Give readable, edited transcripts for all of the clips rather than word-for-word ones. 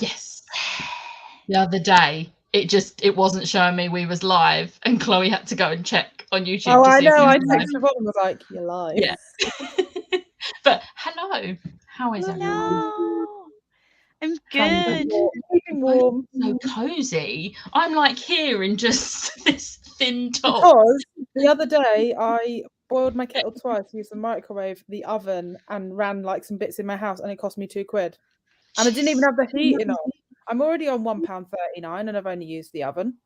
Yes. The other day, it wasn't showing me we was live, and Chloe had to go and check on YouTube. Oh, to I see if know. we I was live. texted her and was like, "You're live." Yeah. But hello, how is everyone? Hello. I'm good. Keeping warm. So cozy. I'm like here in just this thin top. Because the other day I boiled my kettle twice, used the microwave, the oven, and ran like some bits in my house, and it cost me £2. And I didn't even have the heating on. I'm already on £1.39, and I've only used the oven,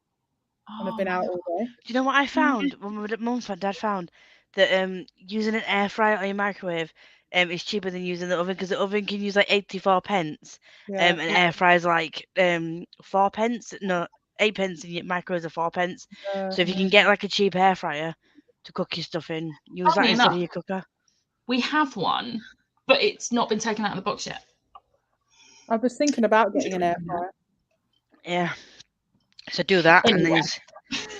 and I've been out all day. Do you know what I found? When we were at Mum's, my dad found that using an air fryer or your microwave is cheaper than using the oven, because the oven can use like 84p, and air fryer's like 4p. No, 8p, and your microwave's are 4p. So if you can get like a cheap air fryer to cook your stuff in, use that instead of your cooker. We have one, but it's not been taken out of the box yet. I was thinking about getting an air fryer. Yeah. So do that, and then.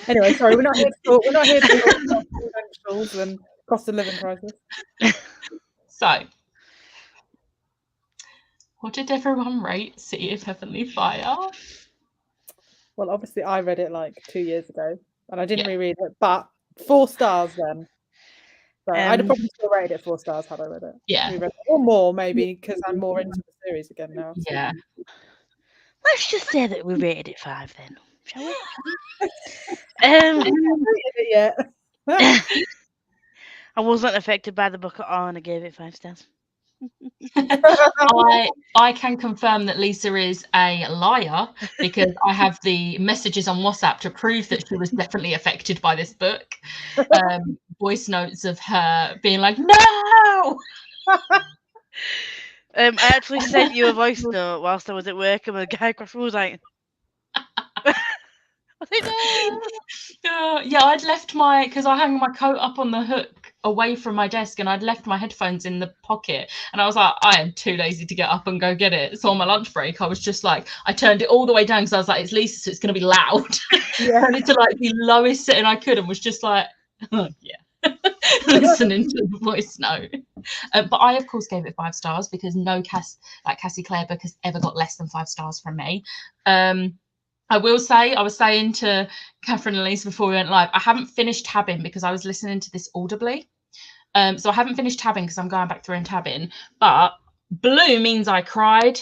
Anyway, sorry, we're not here to talk. We're not here to talk about vegetables and cost of living crisis. So, what did everyone rate City of Heavenly Fire? Well, obviously, I read it like 2 years ago, and I didn't reread it, but 4 stars then. So I'd have probably still rated it 4 stars had I read it. Yeah. Or more, maybe, because I'm more into the series again now. So. Yeah. Let's just say that we rated it 5 then, shall we? I haven't rated it yet. I wasn't affected by the book at all, and I gave it 5 stars. I can confirm that Lisa is a liar, because I have the messages on WhatsApp to prove that she was definitely affected by this book. Voice notes of her being like, "No!" I actually sent you a voice note whilst I was at work, and the guy across the room was like, yeah, I'd left because I hung my coat up on the hook away from my desk, and I'd left my headphones in the pocket, and I was like, I am too lazy to get up and go get it. So on my lunch break, I was just like, I turned it all the way down, because I was like, it's Lisa, so it's going to be loud. I wanted to like the lowest setting I could, and was just like, listening to the voice note. But I of course gave it 5 stars, because no Cassie Clare book has ever got less than 5 stars from me. I will say, I was saying to Catherine and Lisa before we went live, I haven't finished tabbing because I was listening to this audibly. So I haven't finished tabbing because I'm going back through and tabbing. But blue means I cried.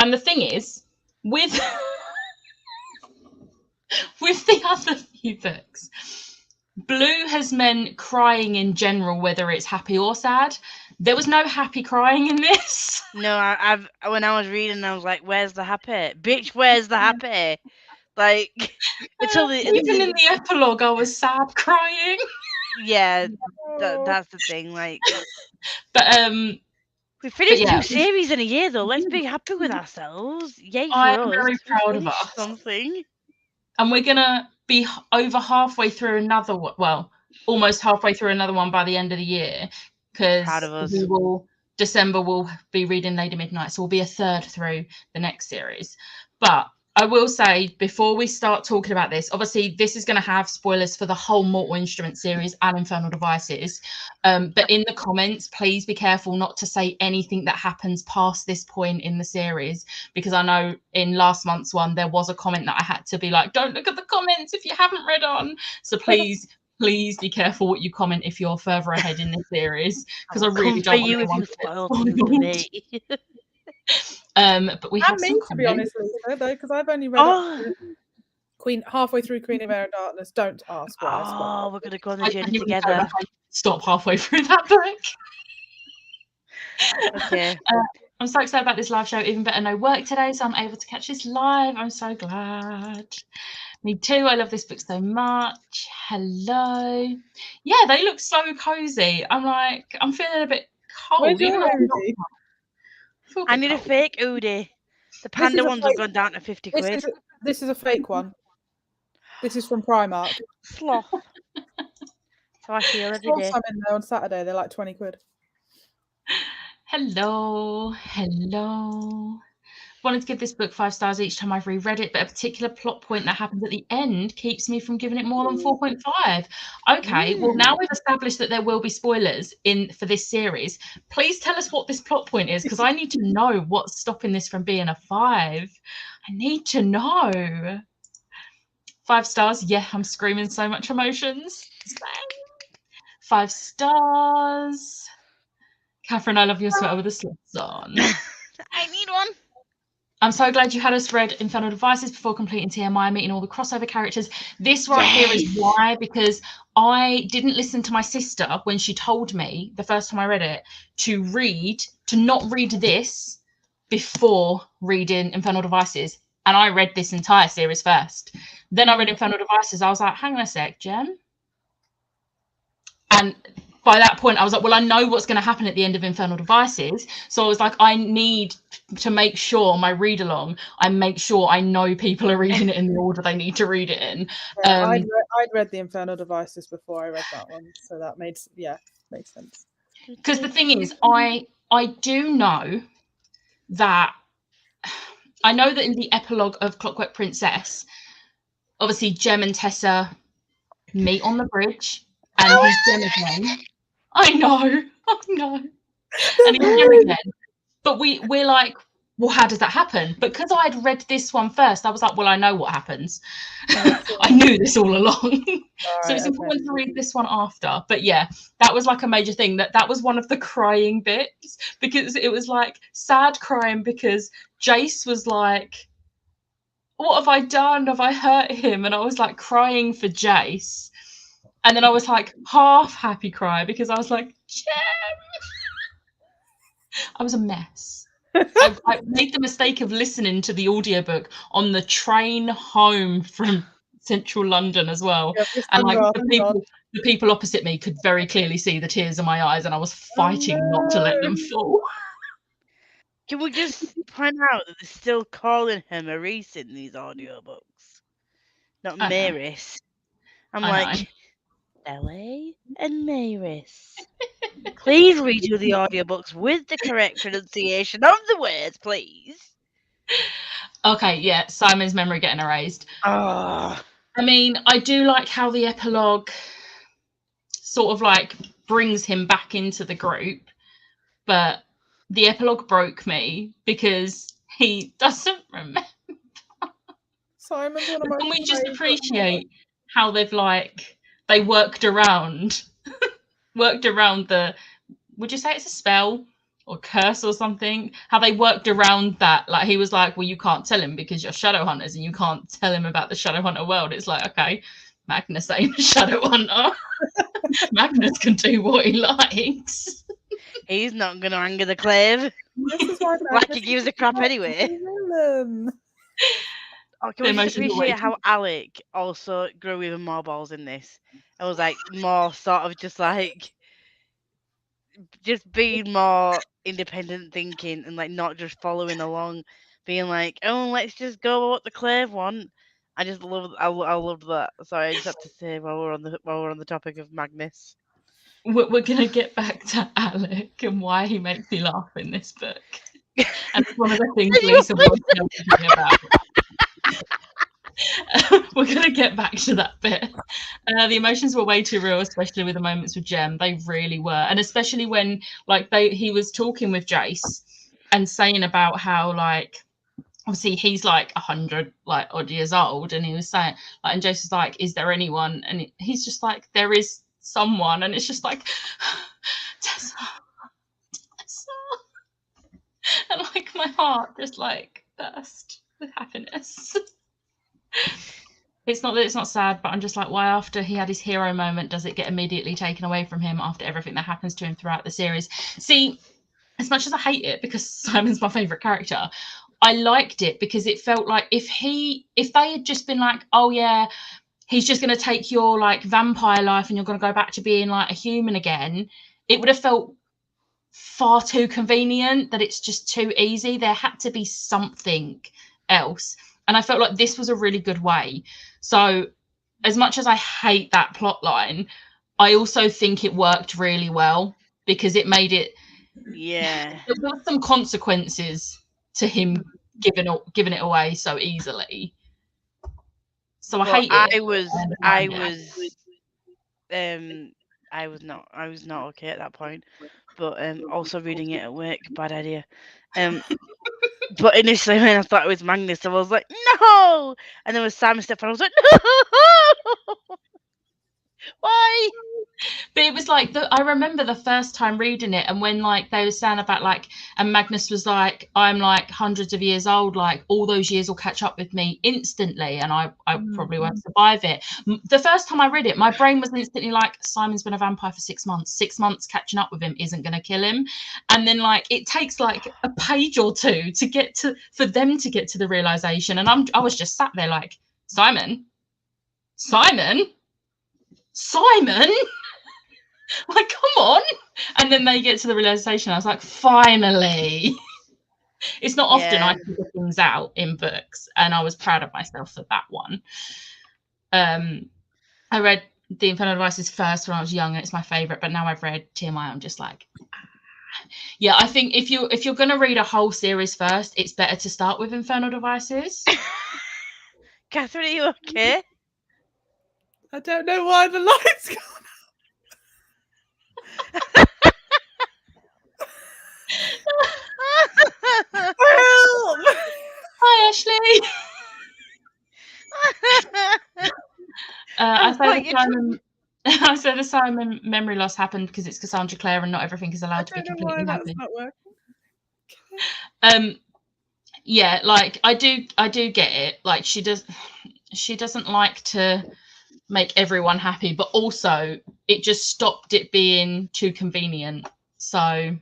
And the thing is, with the other few books, blue has meant crying in general, whether it's happy or sad. There was no happy crying in this. No, when I was reading, I was like, "Where's the happy, bitch? Where's the happy?" Like even in the epilogue, I was sad crying. Yeah, that's the thing. Like, but we finished 2 series in a year, though. Let's be happy with ourselves. Yay for us! I'm very proud of us. Something. And we're gonna be over halfway through another one. Well, almost halfway through another one by the end of the year, because December we'll be reading Lady Midnight, so we'll be a third through the next series. But I will say, before we start talking about this, obviously this is going to have spoilers for the whole Mortal Instruments series and Infernal Devices. But in the comments, please be careful not to say anything that happens past this point in the series, because I know in last month's one, there was a comment that I had to be like, don't look at the comments if you haven't read on. So please be careful what you comment if you're further ahead in the series, because I really don't want anyone to spoil things for me. But we have some comments. To be honest, Lisa, though, because I've only read halfway through Queen of Air and Darkness. Don't ask why. Oh, we're gonna go on the journey together. Stop halfway through that book. Okay. I'm so excited about this live show. Even better, no work today, so I'm able to catch this live. I'm so glad. Me too. I love this book so much. Hello. Yeah, they look so cozy. I'm feeling a bit cold. I need a fake Oodie. The panda ones have gone down to 50 quid. This is a fake one. This is from Primark. Sloth. So I feel every day. Some in there on Saturday. They're like 20 quid. Hello. wanted to give this book 5 stars each time I've reread it, but a particular plot point that happens at the end keeps me from giving it more than 4.5. Okay, well, now we've established that there will be spoilers for this series. Please tell us what this plot point is, because I need to know what's stopping this from being a 5. I need to know. 5 stars. Yeah, I'm screaming so much emotions. 5 stars. Catherine, I love your sweater with the slits on. I need one. I'm so glad you had us read Infernal Devices before completing TMI, meeting all the crossover characters. This right here is why, because I didn't listen to my sister when she told me the first time I read it to not read this before reading Infernal Devices. And I read this entire series first. Then I read Infernal Devices. I was like, hang on a sec, Jem. And by that point, I was like, well, I know what's going to happen at the end of Infernal Devices. So I was like, I need to make sure my read along, I make sure I know people are reading it in the order they need to read it in. Yeah, I'd read the Infernal Devices before I read that one. So that makes sense. Because the thing is, I do know that, I know that in the epilogue of Clockwork Princess, obviously Jem and Tessa meet on the bridge, and he's Jem again. I know. And he's Jem again. But we're like, well, how does that happen? But because I'd read this one first, I was like, well, I know what happens. I knew this all along. So it's important to read this one after. But yeah, that was like a major thing. That was one of the crying bits, because it was like sad crying, because Jace was like, what have I done? Have I hurt him? And I was like crying for Jace. And then I was like half happy cry, because I was like, Jem. I was a mess. I made the mistake of listening to the audiobook on the train home from central London as well. And like the people opposite me could very clearly see the tears in my eyes, and I was fighting not to let them fall. Can we just point out that they're still calling her Maurice in these audiobooks, not Maris? I'm like, Belle and Maris. Please redo the audiobooks with the correct pronunciation of the words, please. Okay, yeah, Simon's memory getting erased. I mean, I do like how the epilogue sort of like brings him back into the group, but the epilogue broke me because he doesn't remember. Simon's one of my Can we just appreciate how they've they worked around the, would you say it's a spell or curse or something? How they worked around that. Like, he was like, well, you can't tell him because you're shadow hunters and you can't tell him about the shadow hunter world. It's like, okay, Magnus ain't a shadow hunter. Magnus can do what he likes. He's not going to anger the clave. This is why like he gives a crap anyway. Oh, can we just appreciate how Alec also grew even more balls in this? It was like more sort of just being more independent thinking and like not just following along, being like, oh, let's just go what the clave want. I loved that. Sorry, I just had to say while we're on the topic of Magnus. We're gonna get back to Alec and why he makes me laugh in this book. And it's one of the things Lisa was telling me about. We're going to get back to that bit. The emotions were way too real, especially with the moments with Jem. They really were. And especially when he was talking with Jace and saying about how obviously he's 100 odd years old, and he was saying and Jace was like, is there anyone? And he's just like, there is someone. And it's just like, Tessa. And my heart just burst with happiness. It's not that it's not sad, but I'm just like, why after he had his hero moment does it get immediately taken away from him after everything that happens to him throughout the series? See, as much as I hate it because Simon's my favourite character, I liked it because it felt like if they had just been like, oh yeah, he's just going to take your vampire life and you're going to go back to being a human again, it would have felt far too convenient, that it's just too easy. There had to be something else. And I felt like this was a really good way. So as much as I hate that plot line, I also think it worked really well because it made it... Yeah. There were some consequences to him giving it away so easily. So I hate I it. was not okay at that point. But also reading it at work, bad idea. But initially when I thought it was Magnus, I was like, no! And then with Simon Stephen, I was like, no! Why? But it was like I remember the first time reading it, and when like they were saying about like, and Magnus was like, I'm like hundreds of years old, like all those years will catch up with me instantly, and I probably won't survive it. The first time I read it, my brain was instantly like, Simon's been a vampire for 6 months. 6 months catching up with him isn't going to kill him. And then like it takes like a page or two for them to get to the realization, and I was just sat there like, Simon. Like, come on. And then they get to the realization. I was like, finally. It's not often I figure things out in books, and I was proud of myself for that one. I read The Infernal Devices first when I was young, and it's my favorite, but now I've read TMI, I'm just like, yeah, I think if you're going to read a whole series first, it's better to start with Infernal Devices. Catherine, are you okay? I don't know why the lights go. Hi, Ashley. I say the Simon memory loss happened because it's Cassandra Clare, and not everything is allowed to be completely happy. That's not working. Yeah, like I do get it. Like she doesn't like to make everyone happy, but also it just stopped it being too convenient. So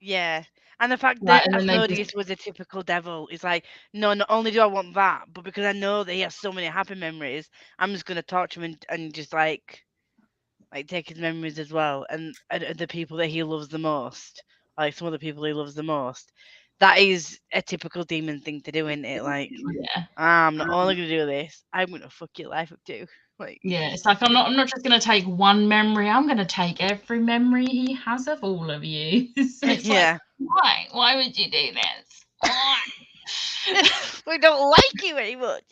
yeah. And the fact that Asmodeus was a typical devil is like, no, not only do I want that, but because I know that he has so many happy memories, I'm just going to torture him and just like take his memories as well. And the people that he loves the most, like some of the people he loves the most, that is a typical demon thing to do, isn't it? Like, I'm not only going to do this, I'm going to fuck your life up too. Like, yeah, it's like I'm not just going to take one memory. I'm going to take every memory he has of all of you. Yeah. Like, why would you do this? Why? We don't like you very much.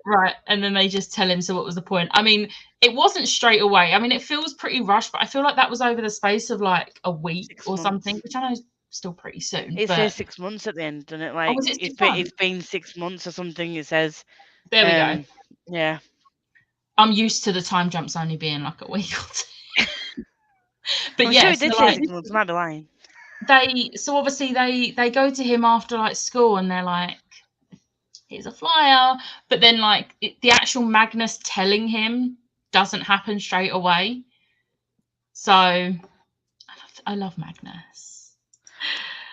Right, and then they just tell him, so what was the point? I mean, it wasn't straight away. I mean, it feels pretty rushed, but I feel like that was over the space of like a week or something, which I know is still pretty soon. It says 6 months at the end, doesn't it? Like, it's been 6 months or something, it says. There we go. Yeah. I'm used to the time jumps only being like a week or two. But I'm sure it did say 6 months, I might be lying. So obviously they go to him after like school, and they're like, here's a flyer, but then like the actual Magnus telling him doesn't happen straight away. So I love Magnus.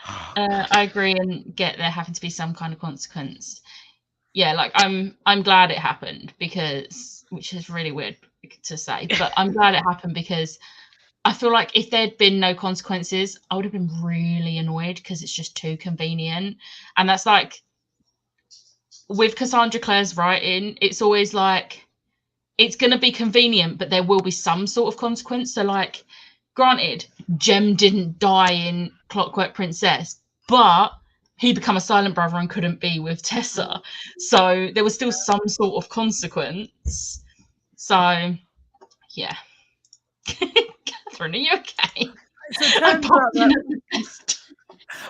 I agree and get there having to be some kind of consequence. Yeah, like I'm glad it happened, because, which is really weird to say, but I'm glad it happened because I feel like if there'd been no consequences, I would have been really annoyed because it's just too convenient. And that's like, with Cassandra Clare's writing, it's always like, it's going to be convenient, but there will be some sort of consequence. So like, granted, Jem didn't die in Clockwork Princess, but he became a silent brother and couldn't be with Tessa. So there was still some sort of consequence. So, yeah. Catherine, are you okay? So it turns out that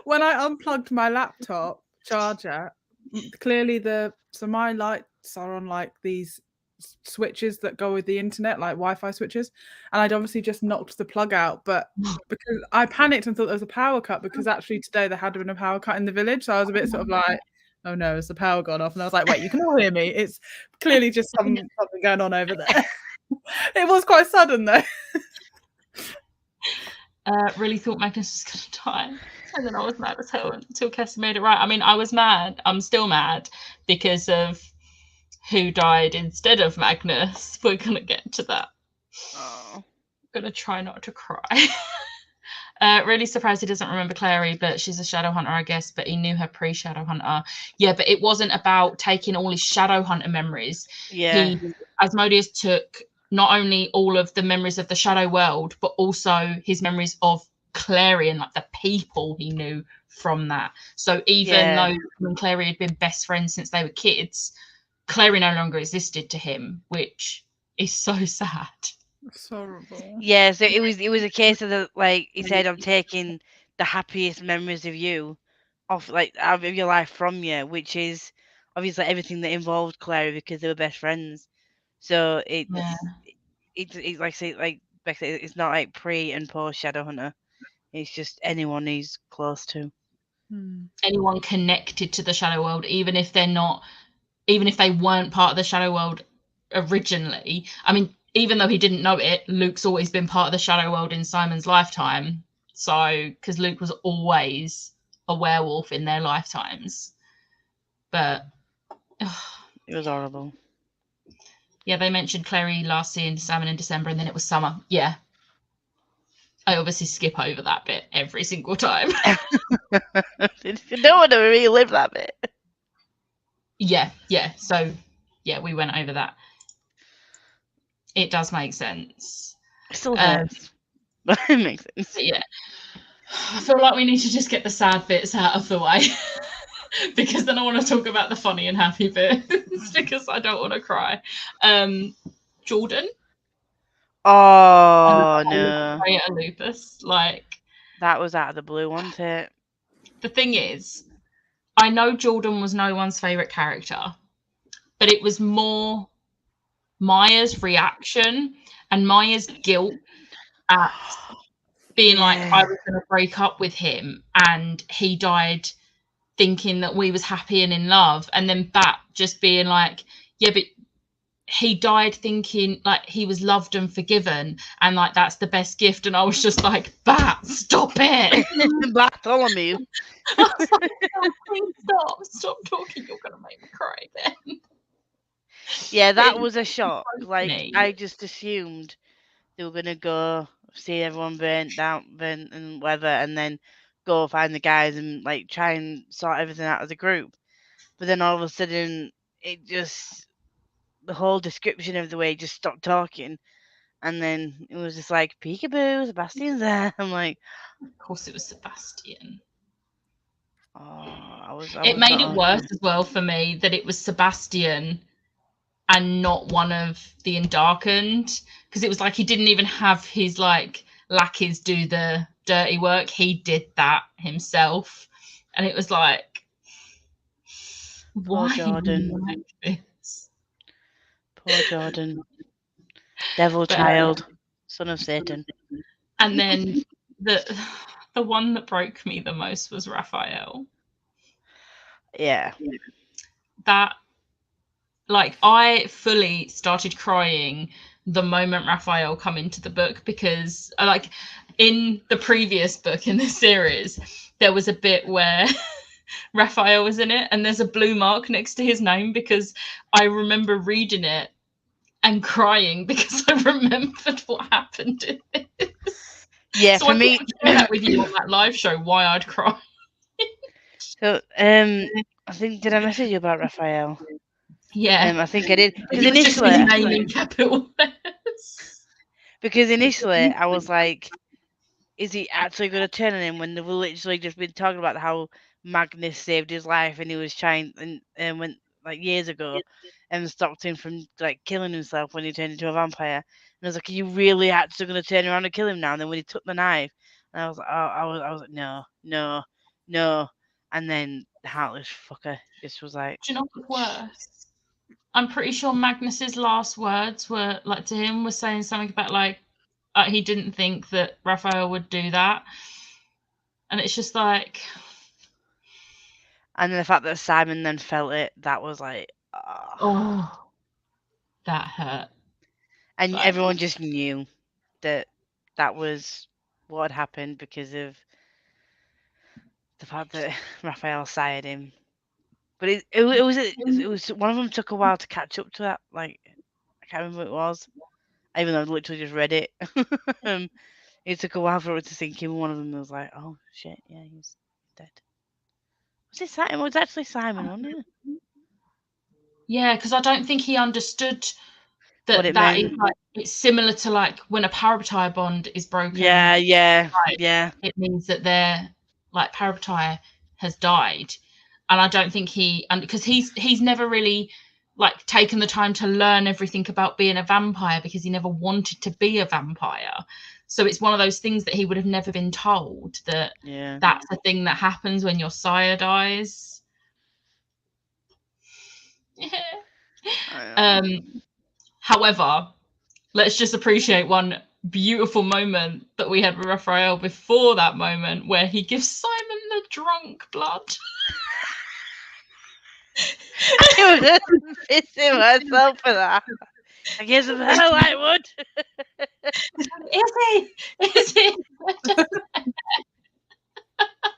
when I unplugged my laptop charger, clearly my lights are on like these switches that go with the internet, like Wi-Fi switches, and I'd obviously just knocked the plug out, but because I panicked and thought there was a power cut, because actually today there had been a power cut in the village, so I was a bit sort of like, oh no, has the power gone off? And I was like, wait, you can all hear me, it's clearly just something going on over there. It was quite sudden though. Really thought Magnus was going to die. And then I was mad as hell until Cassie made it right. I mean, I was mad. I'm still mad because of who died instead of Magnus. We're going to get to that. I'm going to try not to cry. Really surprised he doesn't remember Clary, but she's a Shadowhunter, I guess, but he knew her pre-Shadowhunter. Yeah, but it wasn't about taking all his Shadowhunter memories. Yeah. Asmodeus took not only all of the memories of the Shadow World, but also his memories of Clary and like the people he knew from that. So even though him and Clary had been best friends since they were kids, Clary no longer existed to him, which is so sad. It's horrible. Yeah, so it was a case of like he said, I'm taking the happiest memories of you off, like, out of your life from you, which is obviously everything that involved Clary because they were best friends. So it's like I say, like Becky, it's not like pre and post Shadowhunter. It's just anyone he's close to. Anyone connected to the Shadow World, even if they weren't part of the Shadow World originally. I mean, even though he didn't know it, Luke's always been part of the Shadow World in Simon's lifetime. So, because Luke was always a werewolf in their lifetimes. But it was horrible. Yeah, they mentioned Clary last seeing Simon in December, and then it was summer. Yeah. I obviously skip over that bit every single time. You don't want to relive that bit. Yeah. So, yeah, we went over that. It does make sense. It still does. But it makes sense. Yeah. I feel like we need to just get the sad bits out of the way. Because then I want to talk about the funny and happy bits. Because I don't want to cry. Jordan. Oh, no. A lupus. Like, that was out of the blue, wasn't it? The thing is, I know Jordan was no one's favourite character, but it was more Maya's reaction and Maya's guilt at being like, I was going to break up with him and he died thinking that we was happy and in love, and then Bat just being like, yeah, but he died thinking like he was loved and forgiven, and like that's the best gift. And I was just like, Bat, stop it. Bartholomew. I was like, oh, please stop talking, you're gonna make me cry again. Yeah, that was a shock. Like, I just assumed they were gonna go see everyone burnt and whatever, and then go find the guys and like try and sort everything out as a group. But then all of a sudden, the whole description of the way just stopped talking, and then it was just like, peekaboo, Sebastian's there. I'm like, of course it was Sebastian. Oh, it made it worse as well for me that it was Sebastian and not one of the Undarkened, because it was like he didn't even have his like lackeys do the dirty work. He did that himself, and it was like, poor why Jordan. like this? Poor Jordan. Devil child, son of Satan. And then the one that broke me the most was Raphael. Yeah. That, like, I fully started crying the moment Raphael come into the book, because like in the previous book in the series, there was a bit where Raphael was in it and there's a blue mark next to his name, because I remember reading it and crying because I remembered what happened in this. Yeah, so for I me, share that with you on that live show, why I'd cry. So I think, did I message you about Raphael? Yeah, I think I did. Because initially, just his name in capital letters. Because initially I was like, is he actually going to turn on him, when they've literally just been talking about how Magnus saved his life and he was trying and went like years ago and stopped him from like killing himself when he turned into a vampire. And I was like, are you really actually going to turn around and kill him now? And then when he took the knife, and I was like, I was like, no. And then the heartless fucker just was like, do you know what's worse? I'm pretty sure Magnus's last words were like to him was saying something about like he didn't think that Raphael would do that, and it's just like. And then the fact that Simon then felt it, that was like, oh, that hurt. And like, everyone just knew that was what had happened because of the fact that Raphael sired him. But it was one of them took a while to catch up to that. Like, I can't remember what it was, even though I literally just read it. It took a while for it to sink in. One of them was like, "Oh shit, yeah, he's dead." Was it Simon? It was actually Simon, wasn't it? Yeah, because I don't think he understood that that is like, it's similar to like when a paraptire bond is broken. Yeah. It means that they're like Parabatai has died, and I don't think because he's never really like taken the time to learn everything about being a vampire, because he never wanted to be a vampire. So it's one of those things that he would have never been told that that's a thing that happens when your sire dies. However, let's just appreciate one beautiful moment that we had with Raphael before that moment, where he gives Simon the drunk blood. I was pissing myself for that. I guess of hell I would. Is he?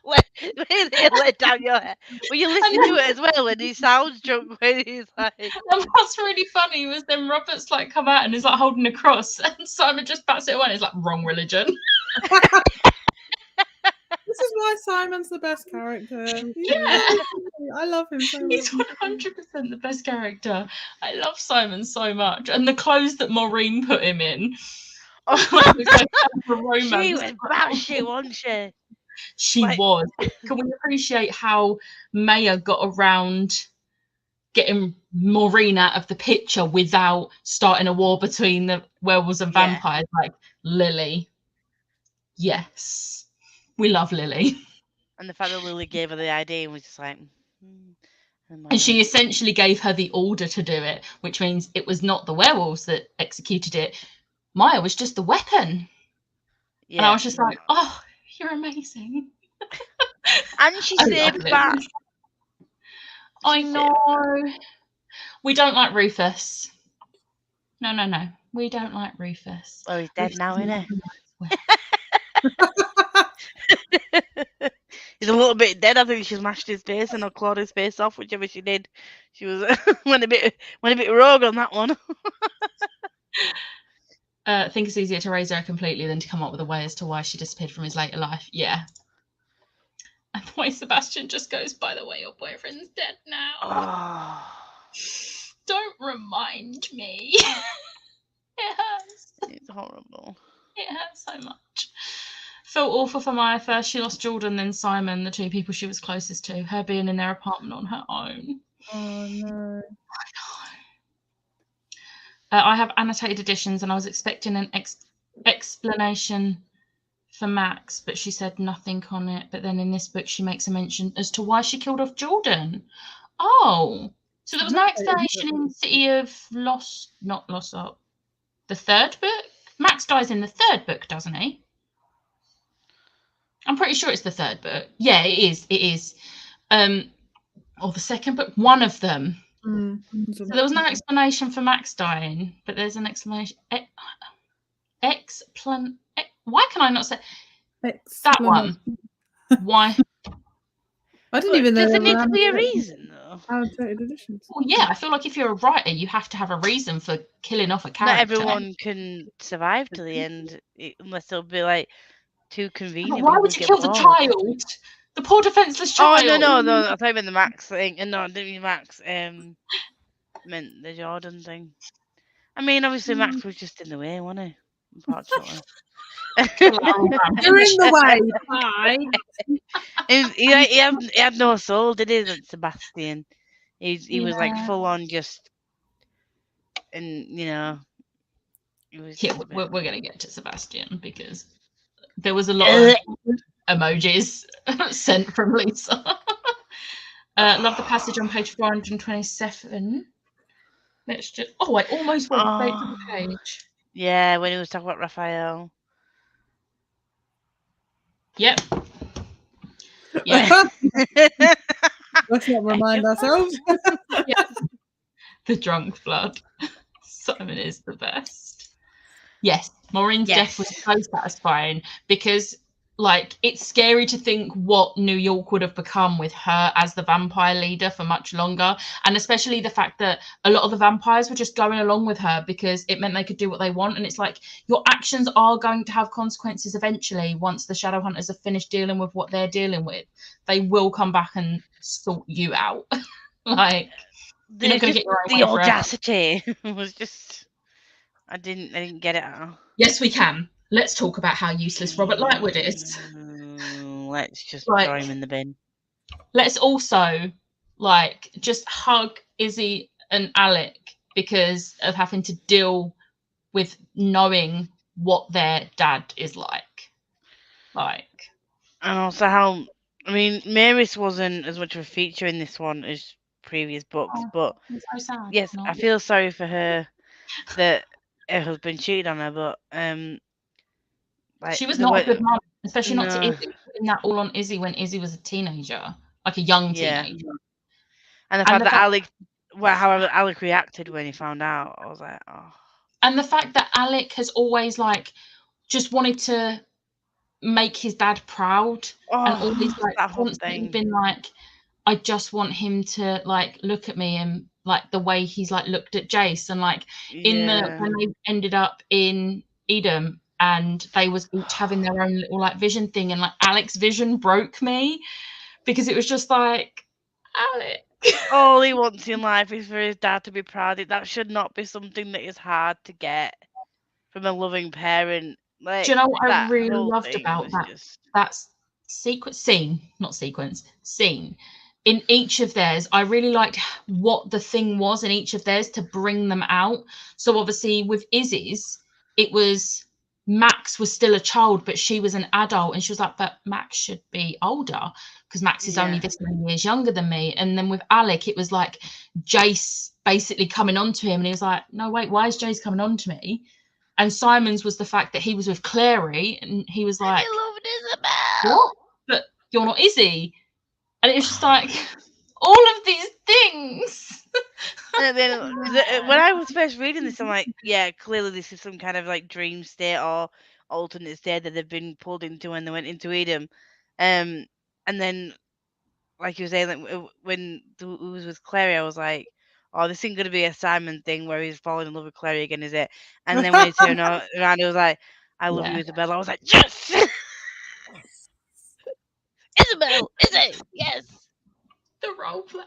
Let down your hair. Well, you listen to it as well, and he sounds drunk when he's like. And what's really funny was then Robert's like come out and he's like holding a cross, and Simon just bats it away and he's like, wrong religion. This is why Simon's the best character. Yeah. I love him so much. He's 100% the best character. I love Simon so much. And the clothes that Maureen put him in. She was batshit, wasn't she? She was. Can we appreciate how Maya got around getting Maureen out of the picture without starting a war between the werewolves and vampires? Like, Lily. Yes. We love Lily. And the fact that Lily gave her the idea and was just like... And she essentially gave her the order to do it, which means it was not the werewolves that executed it. Maya was just the weapon. Yeah. And I was just like, oh, you're amazing. And she saved back. I know. We don't like Rufus. No. We don't like Rufus. Oh, he's dead now, isn't he? He's a little bit dead. I think she smashed his face and clawed his face off, whichever she did. She was went a bit rogue on that one. I think it's easier to raise her completely than to come up with a way as to why she disappeared from his later life. Yeah. And the way Sebastian just goes, by the way, your boyfriend's dead now. Oh. Don't remind me. It hurts. It's horrible. It hurts so much. Felt awful for Maya. First she lost Jordan, then Simon, the two people she was closest to, her being in their apartment on her own. Oh no. I have annotated editions, and I was expecting an explanation for Max, but she said nothing on it. But then in this book she makes a mention as to why she killed off Jordan. Oh, so there was no explanation in City of Lost, not Lost Up. The third book? Max dies in the third book, doesn't he? I'm pretty sure it's the third book. Yeah, it is. Or the second book, one of them. So there was no explanation for Max dying, but there's an explanation. Why can I not say that one? Why? I didn't even know. Does there need to be a reason, though? Annotated editions. Well, yeah, I feel like if you're a writer, you have to have a reason for killing off a character. Not everyone can survive to the end, unless it'll be like too convenient. But why would you kill the child? The poor defenseless child. Oh no! I thought you meant the Max thing. And no, I didn't mean Max. Meant the Jordan thing. I mean, obviously Max was just in the way, wasn't he? Unfortunately. You're in the way. Bye. He had no soul, did he? Sebastian. He was like full on just, and he was. Yeah, we're gonna get to Sebastian because there was a lot of emojis sent from Lisa. Love the passage on page 427. Let's just. Oh, I almost went straight to the page. Yeah, when he was talking about Raphael. Yep. Yeah. Let's not remind ourselves. Yeah. The drunk blood. Simon is the best. Yes, Maureen's death was so satisfying because, like, it's scary to think what New York would have become with her as the vampire leader for much longer. And especially the fact that a lot of the vampires were just going along with her because it meant they could do what they want. And it's like, your actions are going to have consequences eventually. Once the Shadowhunters have finished dealing with what they're dealing with, they will come back and sort you out. Like, you're not going to get your own the way audacity was just, I didn't get it at all. Yes, we can. Let's talk about how useless Robert Lightwood is. let's just throw him in the bin. Let's also like just hug Izzy and Alec because of having to deal with knowing what their dad is like. And also how, I mean, Maris wasn't as much of a feature in this one as previous books, but so sad, yes, I feel sorry for her that her husband cheated on her, but like she was not a good mum, especially not to Izzy, putting that all on Izzy when Izzy was a teenager, like a young teenager. And the fact that Alec, however Alec reacted when he found out, I was like, oh. And the fact that Alec has always like just wanted to make his dad proud, and always like constantly been like, I just want him to like look at me, and like the way he's like looked at Jace, and like when they ended up in Edom and they was each having their own little like vision thing, and like Alec's vision broke me because it was just like, Alec. All he wants in life is for his dad to be proud. That should not be something that is hard to get from a loving parent. Like, do you know what I really loved about that scene in each of theirs? I really liked what the thing was in each of theirs to bring them out. So obviously with Izzy's, it was Max was still a child, but she was an adult, and she was like, but Max should be older because Max is only this many years younger than me. And then with Alec, it was like Jace basically coming on to him, and he was like, no, wait, why is Jace coming on to me? And Simon's was the fact that he was with Clary, and he was like, I loved Isabel. What? But you're not Izzy. And it was just like, all of these things. And then when I was first reading this, I'm like, yeah, clearly this is some kind of like dream state or alternate state that they've been pulled into when they went into Edom. And then, like you were saying, like, when it was with Clary, I was like, oh, this ain't going to be a Simon thing where he's falling in love with Clary again, is it? And then when he turned around, it was like, I love you, Isabel. I was like, yes! Isabel, Izzy, yes! The role play.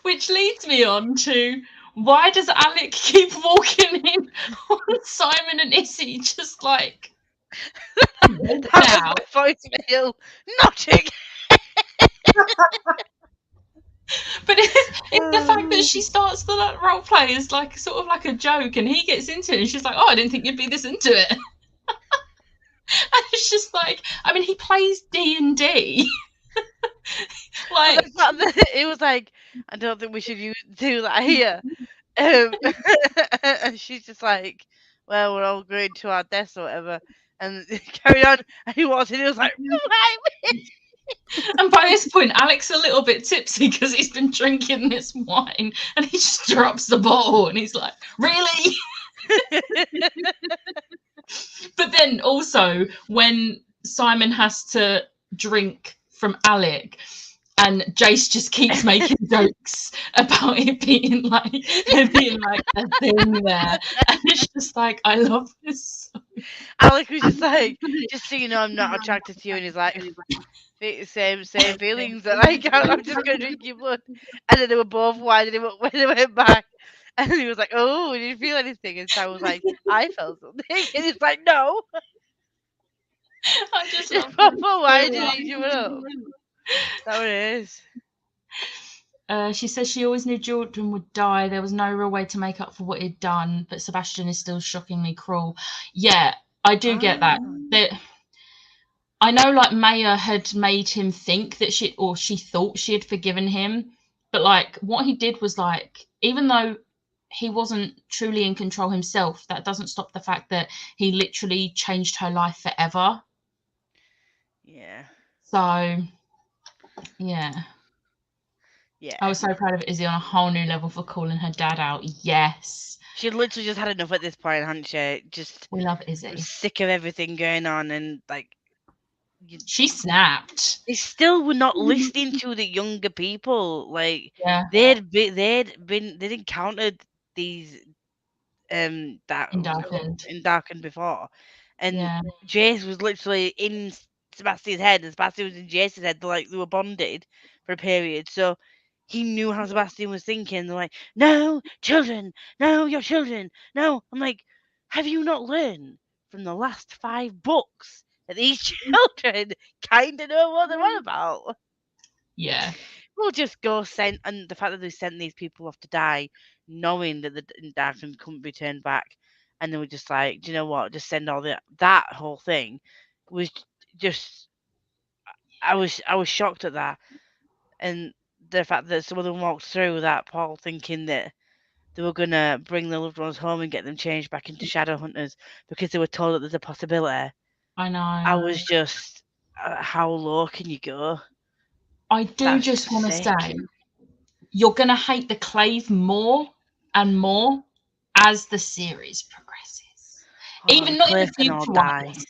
Which leads me on to, why does Alec keep walking in on Simon and Izzy just like... That was my voicemail. Not again! But it's the fact that she starts the like, role play as like sort of like a joke, and he gets into it, and she's like, oh, I didn't think you'd be this into it. And it's just like, I mean, he plays D&D. Like, it was like, I don't think we should do that here. And she's just like, well, we're all going to our deaths or whatever. And carried on. And he walked in, he was like, and by this point, Alec's a little bit tipsy because he's been drinking this wine, and he just drops the bottle, and he's like, really? But then also when Simon has to drink from Alec, and Jace just keeps making jokes about it being like a thing there, and it's just like, I love this. Alec was just like, just so you know, I'm not attracted to you, and he's like, same feelings that I'm just gonna drink your blood. And then they were both winding him up when they went back, and he was like, oh, did you feel anything? And Simon was like, I felt something, and he's like, no. I just love winding each other up. That's what it is. She says she always knew Jordan would die. There was no real way to make up for what he'd done, but Sebastian is still shockingly cruel. Yeah, I do get that. I know like Maya had made him think that she thought she had forgiven him, but like what he did was like, even though he wasn't truly in control himself, that doesn't stop the fact that he literally changed her life forever. Yeah. So, yeah. I was so proud of Izzy on a whole new level for calling her dad out. Yes. She literally just had enough at this point, hadn't she? We love Izzy. Sick of everything going on, and like she snapped. They still were not listening to the younger people. Like they'd encountered these Darkened before, and Jace was literally in Sebastian's head, and Sebastian was in Jace's head. They were bonded for a period, so he knew how Sebastian was thinking. They're like, no, children, no, your children, no. I'm like, have you not learned from the last 5 books that these children kind of know what they're on about. Yeah. We'll just go send, and the fact that they sent these people off to die, knowing that the Darkman couldn't be turned back, and they were just like, do you know what? Just send all that whole thing was just. I was shocked at that, and the fact that some of them walked through that portal thinking that they were gonna bring their loved ones home and get them changed back into shadow hunters because they were told that there's a possibility. I know. I was just, how low can you go? I do just want to say, you're going to hate the Clave more and more as the series progresses. Even not in the future ones.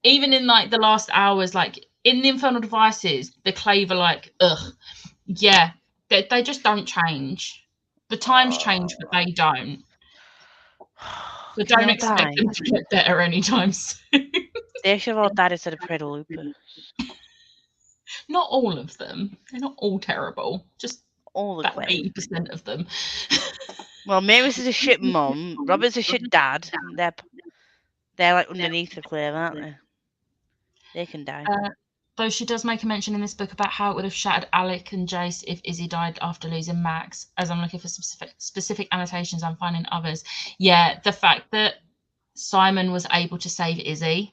Even in like the last hours, like in the Infernal Devices, the Clave are like, ugh. Yeah, they just don't change. The times change, but they don't. So don't expect them to get better anytime soon. They should have all died instead of Predalupus. Not all of them. They're not all terrible. Just all the about 80% of them. Well, Mavis is a shit mum. Robert's a shit dad. They're like underneath the Clave, aren't they? They can die. Though she does make a mention in this book about how it would have shattered Alec and Jace if Izzy died after losing Max. As I'm looking for specific annotations, I'm finding others. Yeah, the fact that Simon was able to save Izzy.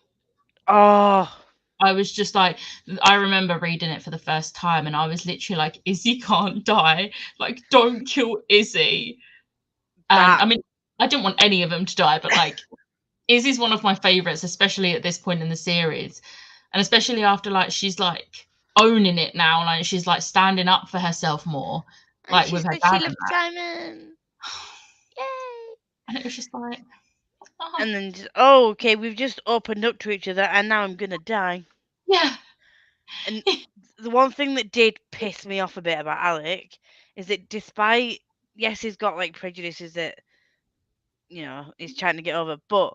Oh. I was just like, I remember reading it for the first time and I was literally like, Izzy can't die. Like, don't kill Izzy. I mean, I didn't want any of them to die, but like, Izzy's one of my favourites, especially at this point in the series. And especially after, like, she's, like, owning it now. Like, she's, like, standing up for herself more. Like, with her dad. She loved Simon. Yay. And it was just like... Oh. And then, okay, we've just opened up to each other, and now I'm going to die. Yeah. And the one thing that did piss me off a bit about Alec is that despite... Yes, he's got, like, prejudices that, you know, he's trying to get over. But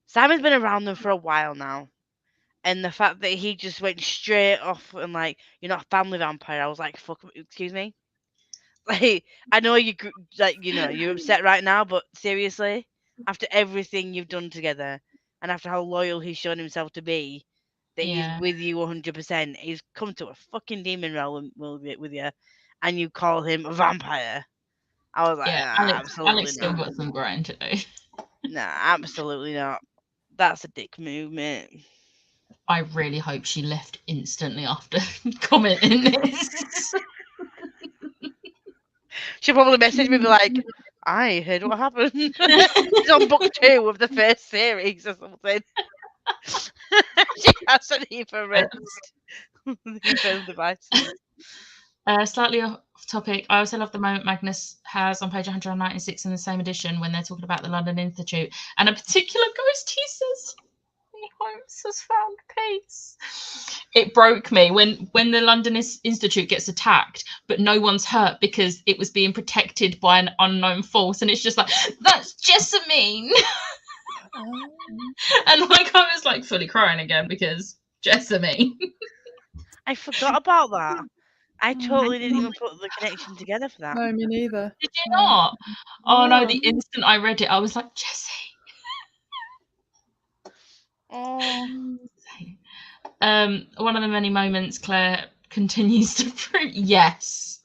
Simon's been around them for a while now. And the fact that he just went straight off and like, you're not a family vampire, I was like, fuck, excuse me? Like, I know you, like, you know, you're upset right now, but seriously, after everything you've done together, and after how loyal he's shown himself to be, that he's with you 100%, he's come to a fucking demon realm with you, and you call him a vampire. I was like, absolutely Alex still got some grind to do. Nah, absolutely not. That's a dick move, mate. I really hope she left instantly after commenting this. She'll probably message me and be like, I heard what happened. She's on book 2 of the first series or something. She hasn't even read the Infernal Devices. Slightly off topic, I also love the moment Magnus has on page 196 in the same edition when they're talking about the London Institute, and a particular ghost, he says, he hopes has found peace. It broke me when the London Institute gets attacked, but no one's hurt because it was being protected by an unknown force, and it's just like, that's Jessamine. And like I was like fully crying again because Jessamine. I forgot about that. I totally didn't even put the connection together for that. No, me neither. Did you not? Oh no, the instant I read it, I was like, Jessie. One of the many moments Claire continues to prove, yes,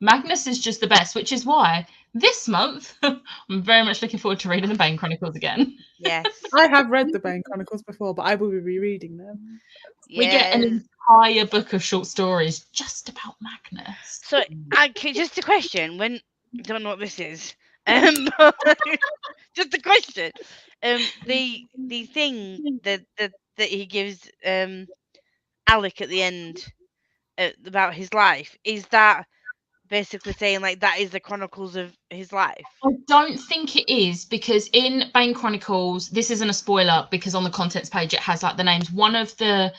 Magnus is just the best, which is why this month I'm very much looking forward to reading the Bane Chronicles again. Yes. I have read the Bane Chronicles before, but I will be rereading them. Yes. We get an entire book of short stories just about Magnus. So, just a question, I don't know what this is, just a question. The thing that he gives Alec at the end about his life, is that basically saying like that is the chronicles of his life? I don't think it is, because in Bane Chronicles, this isn't a spoiler because on the contents page it has like the names. One of the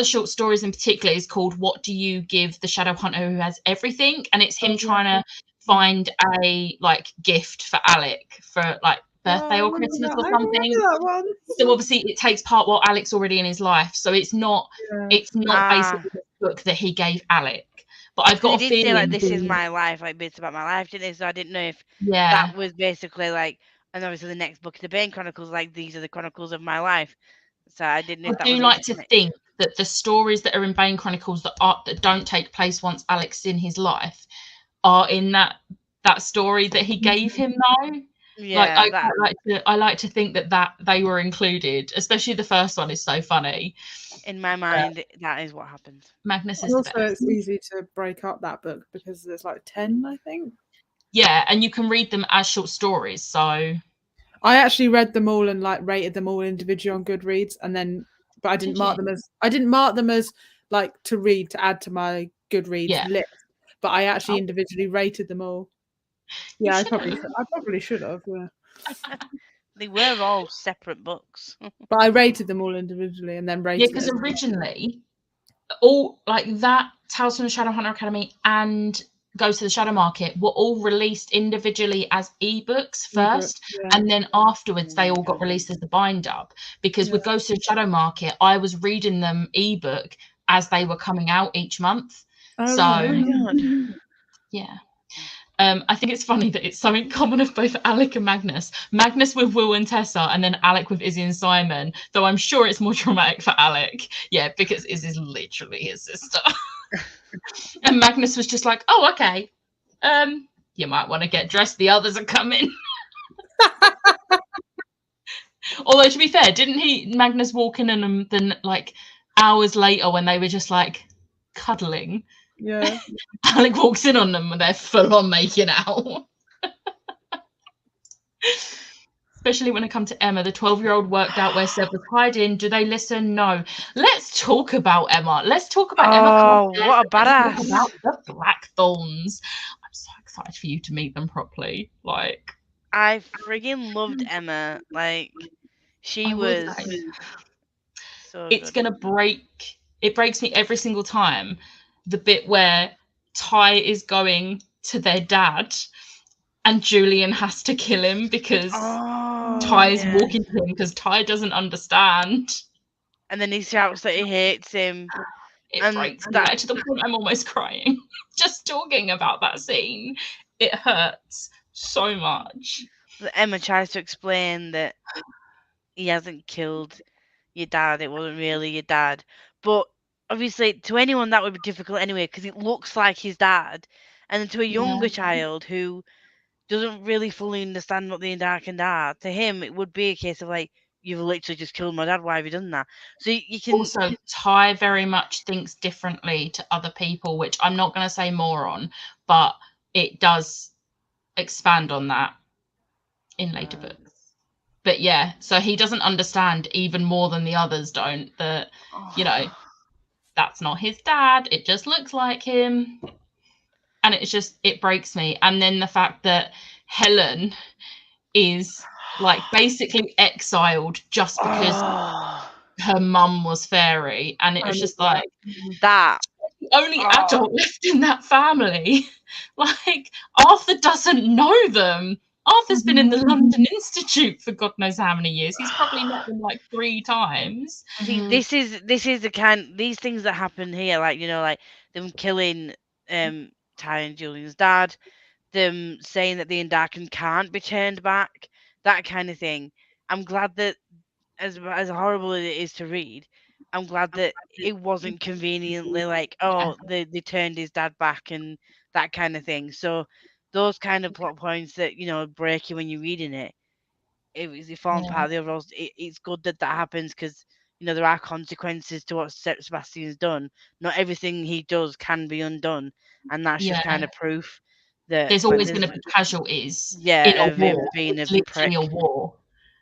short stories in particular is called "What Do You Give the Shadow Hunter Who Has Everything?" and it's him trying to find a like gift for Alec for like birthday or Christmas or something. So obviously it takes part while Alec's already in his life, so it's not basically the book that he gave Alec. But I've got a feeling, say like this is my life, like bits about my life, didn't it? So I didn't know if that was basically like, and obviously the next book, the Bane Chronicles, like these are the chronicles of my life. So I didn't know if that I do was like to think that the stories that are in Bane Chronicles that don't take place once Alec's in his life are in that story that he gave him though. Yeah, I like to think that they were included, especially the first one is so funny. In my mind, that is what happened. Magnus is also the best. it's easy to break up that book because there's like 10, I think. Yeah, and you can read them as short stories. So I actually read them all and like rated them all individually on Goodreads, and then but I didn't mark them as like to read to add to my Goodreads list. But I actually individually rated them all. Yeah, I probably should have. Yeah. They were all separate books. But I rated them all individually and then rated. Yeah, because originally, all like that Tales from the Shadowhunter Academy and Goes to the Shadow Market were all released individually as ebooks first, and then afterwards they all got released as the bind up. Because with Goes to the Shadow Market, I was reading them ebook as they were coming out each month. Yeah. I think it's funny that it's so in common of both Alec and Magnus. Magnus with Will and Tessa, and then Alec with Izzy and Simon. Though I'm sure it's more traumatic for Alec. Yeah, because Izzy's literally his sister. And Magnus was just like, "Oh, okay. You might want to get dressed. The others are coming." Although to be fair, didn't Magnus walk in and then like hours later when they were just like cuddling? Yeah. Alec walks in on them and they're full on making out. Especially when it comes to Emma, the 12-year-old worked out where Seb was hiding. Do they listen? No. Let's talk about Emma. Let's talk about Emma. Oh, what a badass. About the Blackthorns. I'm so excited for you to meet them properly. Like, I friggin' loved Emma. Like, she was so it's good. It breaks me every single time. The bit where Ty is going to their dad and Julian has to kill him because Ty is walking to him because Ty doesn't understand. And then he shouts that he hates him. It breaks me to the point I'm almost crying. Just talking about that scene. It hurts so much. Emma tries to explain that he hasn't killed your dad. It wasn't really your dad. But obviously, to anyone, that would be difficult anyway because it looks like his dad. And then to a younger child who doesn't really fully understand what the Darkened are, to him, it would be a case of like, you've literally just killed my dad. Why have you done that? So you can also Ty very much thinks differently to other people, which I'm not going to say more on, but it does expand on that in later books. But yeah, so he doesn't understand even more than the others don't that that's not his dad. It just looks like him, and it breaks me. And then the fact that Helen is like basically exiled just because her mum was fairy, and it was just like that the only adult left in that family. Like, Arthur doesn't know them. Arthur's been in the London Institute for God knows how many years. He's probably met them like 3 times. See, this is these things that happen here, like like them killing Ty and Julian's dad, them saying that the Indarken can't be turned back, that kind of thing. I'm glad that as horrible as it is to read, I'm glad that it wasn't conveniently like, they turned his dad back and that kind of thing. So those kind of plot points that break you when you're reading it, it forms part of the overall. It's good that happens because there are consequences to what Sebastian's done. Not everything he does can be undone, and that's just kind of proof that there's always going to be casualties. in a war, being a literally a war.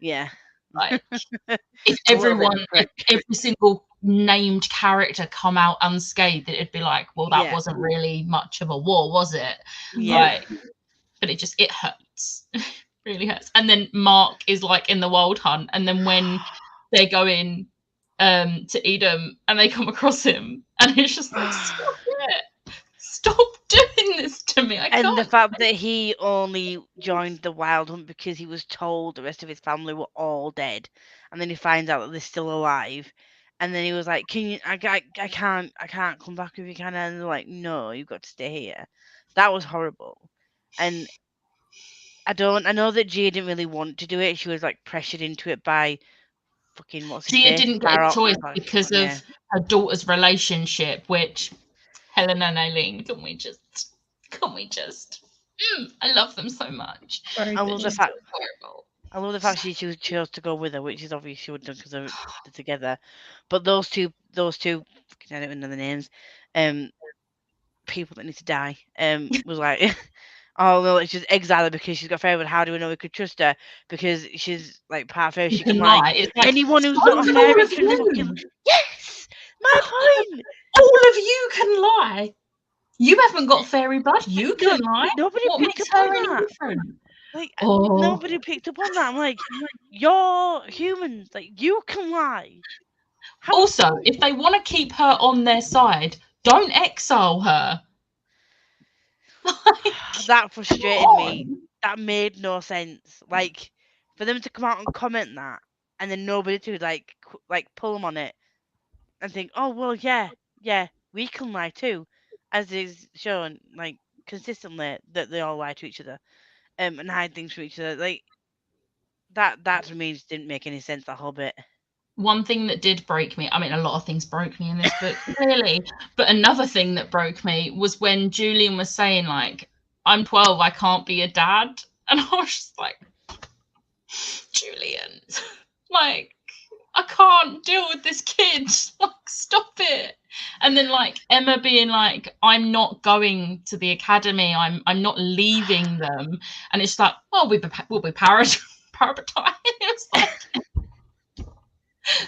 Yeah. Like, if every single named character come out unscathed, it'd be like, well, that wasn't really much of a war, was it? Yeah. But it hurts. Really hurts. And then Mark is like in the Wild Hunt, and then when they're going to Edom and they come across him, and it's just like, stop doing this to me. The fact that he only joined the Wild Hunt because he was told the rest of his family were all dead, and then he finds out that they're still alive, and then he was like, "Can you? I can't come back with you, can I?" And they're like, "No, you've got to stay here." That was horrible, and I know that Gia didn't really want to do it. She was like pressured into it by fucking what's his Gia face? didn't get a choice because of Yeah. her daughter's relationship, which Helen and Aileen, can we just I love them so much. Very I love the good. fact she chose to go with her, which is obvious she would have done because they're together. But those two, I don't even know the names, people that need to die, was like, oh no, let's just exile her because she's got fairy. But how do we know we could trust her? Because she's like part fairy. She can lie. It's like, anyone who's so not a fairy all of can you. fucking yes. My point. All of you can lie. You haven't got fairy blood. You can lie. Nobody What picked makes up her on any that. different? Like nobody picked up on that. I'm like, you're humans. Like you can lie. Also, if they want to keep her on their side, don't exile her. That frustrated me. That made no sense. Like for them to come out and comment that, and then nobody to like pull them on it, and think, oh well, yeah, we can lie too, as is shown like consistently that they all lie to each other, and hide things from each other. Like that to me just didn't make any sense. That whole bit. One thing that did break me, I mean, a lot of things broke me in this book, clearly, but another thing that broke me was when Julian was saying, like, I'm 12, I can't be a dad. And I was just like, Julian, like, I can't deal with this kid. Like, stop it. And then, like, Emma being like, I'm not going to the academy. I'm not leaving them. And it's like, well, we'll be paradigm. It's like,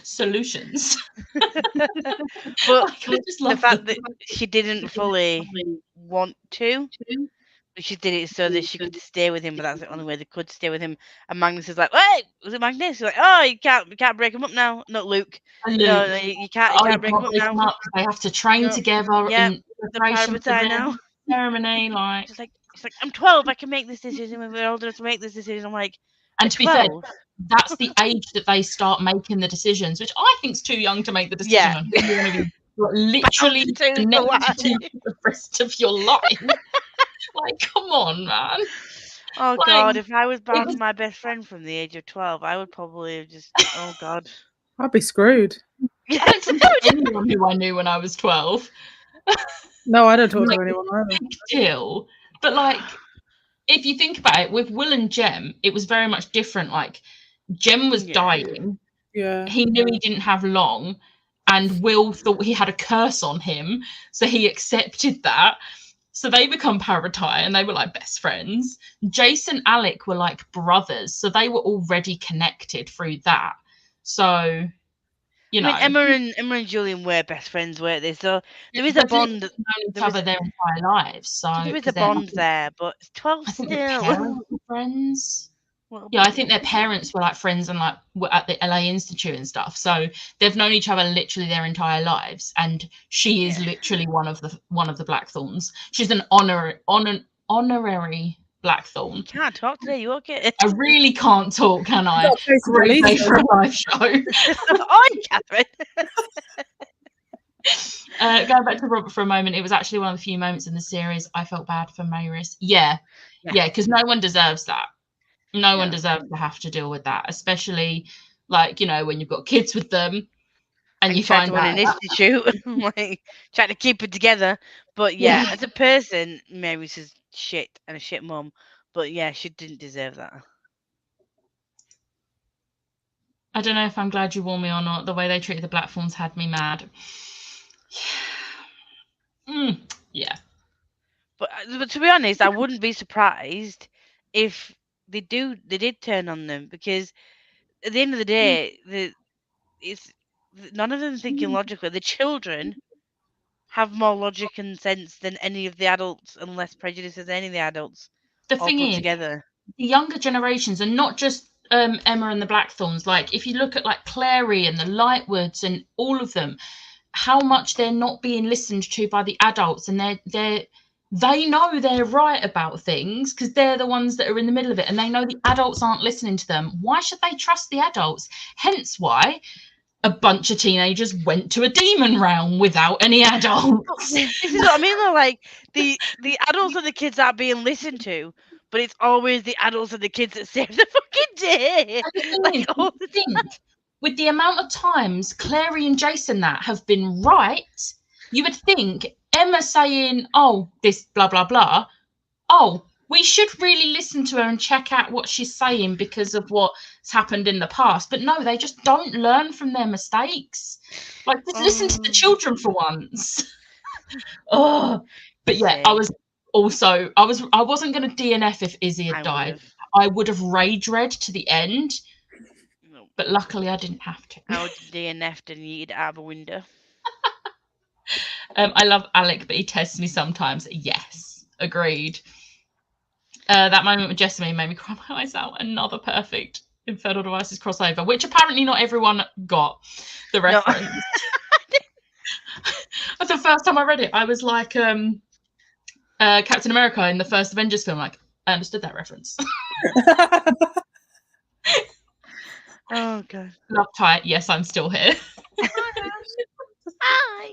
solutions. But the fact that she didn't fully want to, but she did it so that she could stay with him, but that's the only way they could stay with him. And Magnus is like, "Wait, was it Magnus?" He's like, "Oh, you can't break him up now." Not Luke. No, you can't break him up now. They have to train together in preparation for now. Ceremony. Like, she's like, I'm 12. I can make this decision. When we're old enough to make this decision. I'm like, and to be fair, that's the age that they start making the decisions, which I think is too young to make the decision on who you're going to be literally connected to the rest of your life. Like, come on, man. Oh God, if I was bound to my best friend from the age of 12, I would probably have just, oh God. I'd be screwed. I don't talk to anyone who I knew when I was 12. No, I don't talk to anyone either. Still, but like, if you think about it, with Will and Jem, it was very much different. Like, Jem was dying. Yeah. He knew he didn't have long, and Will thought he had a curse on him, so he accepted that. So they become paratai, and they were like best friends. Jace and Alec were like brothers, so they were already connected through that. So, you know, Emma and Julian were best friends, weren't they? So there is a bond. They've known each other their entire lives. So there is a bond there, but 12 still. Friends. Yeah, I think their parents were like friends and like were at the LA Institute and stuff. So they've known each other literally their entire lives. And she is literally one of the Blackthorns. She's an honorary Blackthorn. You can't talk today, you okay? I really can't talk, can I? Great day for a live show. Oi, Catherine. Going back to Robert for a moment, it was actually one of the few moments in the series I felt bad for Maris. Yeah, because no one deserves that. No one deserves to have to deal with that, especially like, you know, when you've got kids with them and you find out an institute, like trying to keep it together. But yeah, as a person, Mary's is shit and a shit mum. But yeah, she didn't deserve that. I don't know if I'm glad you warned me or not. The way they treated the Blackthorns had me mad. Yeah. But to be honest, I wouldn't be surprised if they did turn on them, because at the end of the day, it's none of them thinking logically. The children have more logic and sense than any of the adults, and less prejudice than any of the adults. The thing is, together, the younger generations, and not just Emma and the Blackthorns. Like, if you look at like Clary and the Lightwoods and all of them, how much they're not being listened to by the adults, and they know they're right about things because they're the ones that are in the middle of it, and they know the adults aren't listening to them. Why should they trust the adults? Hence why a bunch of teenagers went to a demon realm without any adults. This is what I mean, though. Like, the adults and the kids aren't being listened to, but it's always the adults and the kids that save the fucking day. with the amount of times Clary and Jason that have been right, you would think Emma saying, oh, this blah, blah, blah, oh, we should really listen to her and check out what she's saying because of what's happened in the past. But no, they just don't learn from their mistakes. Like, just listen to the children for once. Oh, but yeah, I wasn't going to DNF if Izzy had died. I would have rage read to the end, but luckily I didn't have to. I would have DNF'd and yeeted out of a window. I love Alec, but he tests me sometimes. Yes, agreed. That moment with Jessamine made me cry my eyes out. Another perfect Infernal Devices crossover, which apparently not everyone got the reference. No. That's the first time I read it. I was like Captain America in the first Avengers film. Like, I understood that reference. Oh, God. Love tight. Yes, I'm still here. Hi.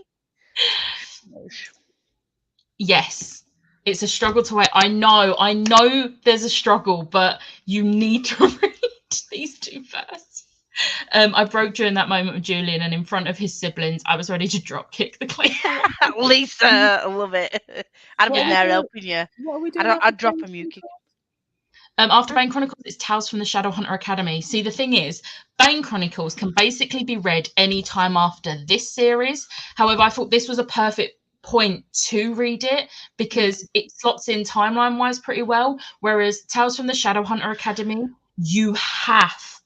Yes. It's a struggle to wait. I know there's a struggle, but you need to read these two first. I broke during that moment with Julian, and in front of his siblings, I was ready to drop kick the clay. Lisa, I love it. I'd have been there helping you. What are we doing? I'd drop a mute kick. After Bane Chronicles, it's Tales from the Shadowhunter Academy. See, the thing is, Bane Chronicles can basically be read any time after this series. However, I thought this was a perfect point to read it because it slots in timeline wise pretty well, whereas Tales from the Shadowhunter Academy, you have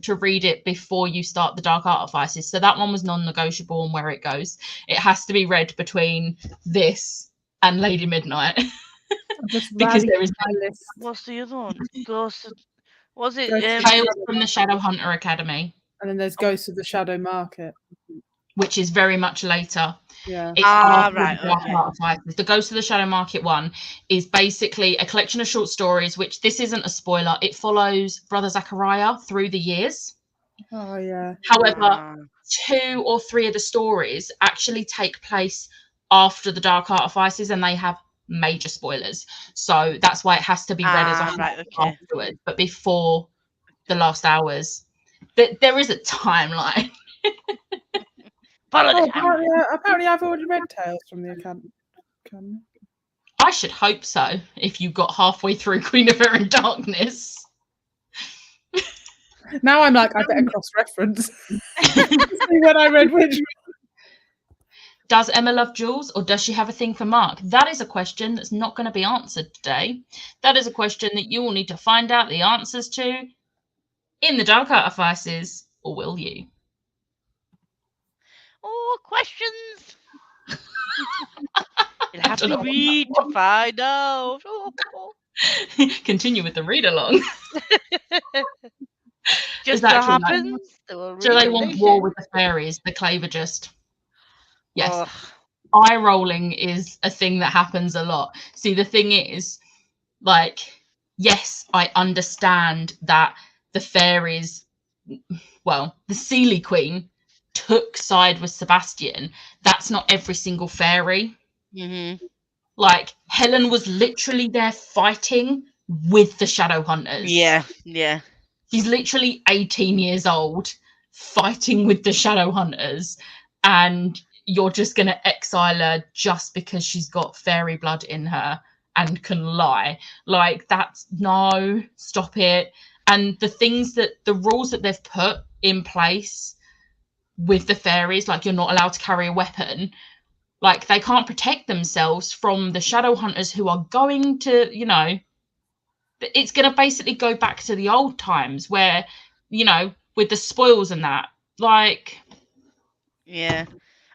to read it before you start the Dark Artifices. So that one was non-negotiable on where it goes. It has to be read between this and Lady Midnight. Because there is what's the other one? Was it Tales from the Shadowhunter Academy? And then there's Ghosts of the Shadow Market, which is very much later. Yeah. It's right. Okay. The Ghost of the Shadow Market one is basically a collection of short stories, which this isn't a spoiler. It follows Brother Zachariah through the years. Oh, yeah. However, 2 or 3 of the stories actually take place after the Dark Artifices, and they have major spoilers. So that's why it has to be read as a whole afterwards. But before the last hours, there is a timeline. Apparently I've already read Tales from the Academy. I should hope so, if you got halfway through Queen of Air and Darkness. Now I'm like, I better cross-reference. See when I read which. Does Emma love Jules, or does she have a thing for Mark? That is a question that's not going to be answered today. That is a question that you will need to find out the answers to in the Dark Artifices, or will you? Oh, questions! You'll have to read to find out. Continue with the read-along. Just what happens. Like, do they want war with the fairies? The Claver just... Yes. Eye rolling is a thing that happens a lot. See, the thing is, like, yes, I understand that the fairies, well, the Seelie Queen took side with Sebastian. That's not every single fairy. Mm-hmm. Like, Helen was literally there fighting with the Shadowhunters. Yeah. She's literally 18 years old fighting with the Shadowhunters, and you're just going to exile her just because she's got fairy blood in her and can lie. Like, that's... No, stop it. And the rules that they've put in place with the fairies, like you're not allowed to carry a weapon, like they can't protect themselves from the Shadowhunters who are going to, you know... It's going to basically go back to the old times where, you know, with the spoils and that, like... Yeah.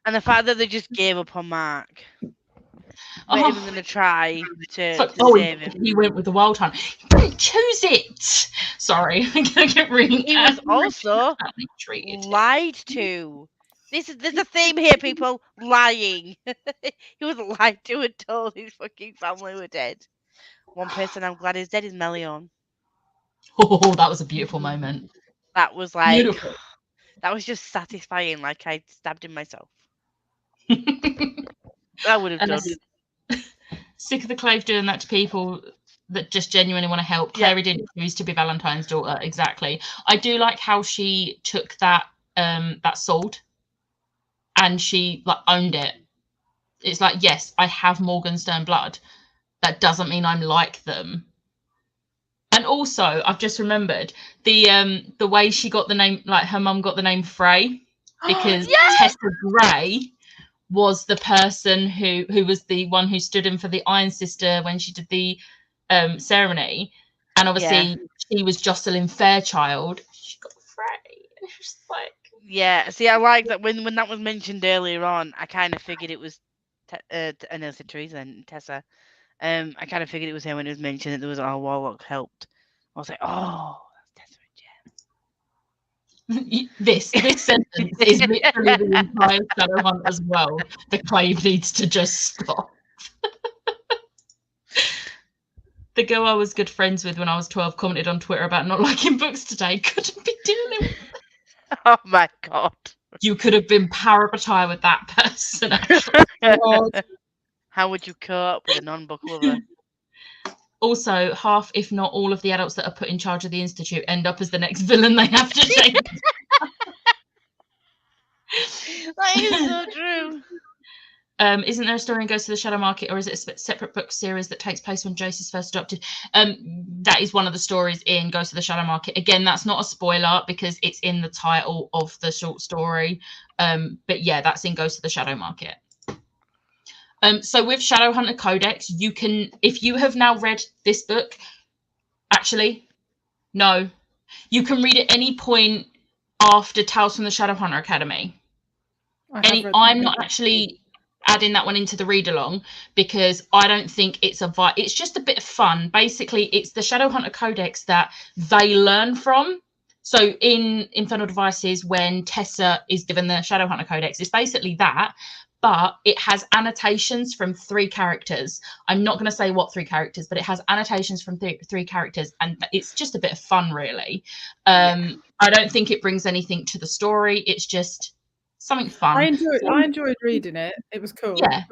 And the fact that they just gave up on Mark. Not even going to try to save him. He went with the Wild Hunt. He didn't choose it. Sorry, I'm going to get really... He was also lied to. There's a theme here, people. Lying. He was lied to and told his fucking family were dead. One person I'm glad is dead is Melion. Oh, that was a beautiful moment. That was like... Beautiful. That was just satisfying, like I stabbed him myself. I would have done. Sick of the Clave doing that to people. that just genuinely want to help. Clary didn't choose to be Valentine's daughter. Exactly. I do like how she took that sword and she like owned it. It's like, yes, I have Morgenstern blood. That doesn't mean I'm like them. And also, I've just remembered the way she got the name, like her mum got the name Frey, because Tessa Gray was the person who was the one who stood in for the Iron Sister when she did the ceremony, and obviously she was Jocelyn Fairchild. She got Frey, and it's just like, see, I like that when that was mentioned earlier on. I kind of figured it was I know I said Teresa and Tessa. I kind of figured it was her when it was mentioned that there was Warlock helped. I was like, oh, that's Tessa and Jen. This sentence is literally the entire Shadowhunt as well. The clave needs to just stop. The girl I was good friends with when I was 12 commented on Twitter about not liking books today. Couldn't be dealing with that. Oh my god. You could have been parabatai with that person, actually. How would you cope with a non-book lover? Also, half, if not all, of the adults that are put in charge of the Institute end up as the next villain they have to change. That is so true. Isn't there a story in Ghost of the Shadow Market, or is it a separate book series that takes place when Jace is first adopted? That is one of the stories in Ghost of the Shadow Market. Again, that's not a spoiler because it's in the title of the short story. But yeah, that's in Ghost of the Shadow Market. So with Shadowhunter Codex, you can, if you have now read this book, actually, no, you can read at any point after Tales from the Shadowhunter Academy. I'm not actually adding that one into the read along because I don't think it's it's just a bit of fun. Basically, it's the Shadowhunter Codex that they learn from. So in Infernal Devices, when Tessa is given the Shadowhunter Codex, it's basically that, but it has annotations from 3 characters. I'm not going to say what 3 characters, but it has annotations from 3 characters, and it's just a bit of fun, really. I don't think it brings anything to the story. It's just something fun. I enjoyed reading it. It was cool. Yeah,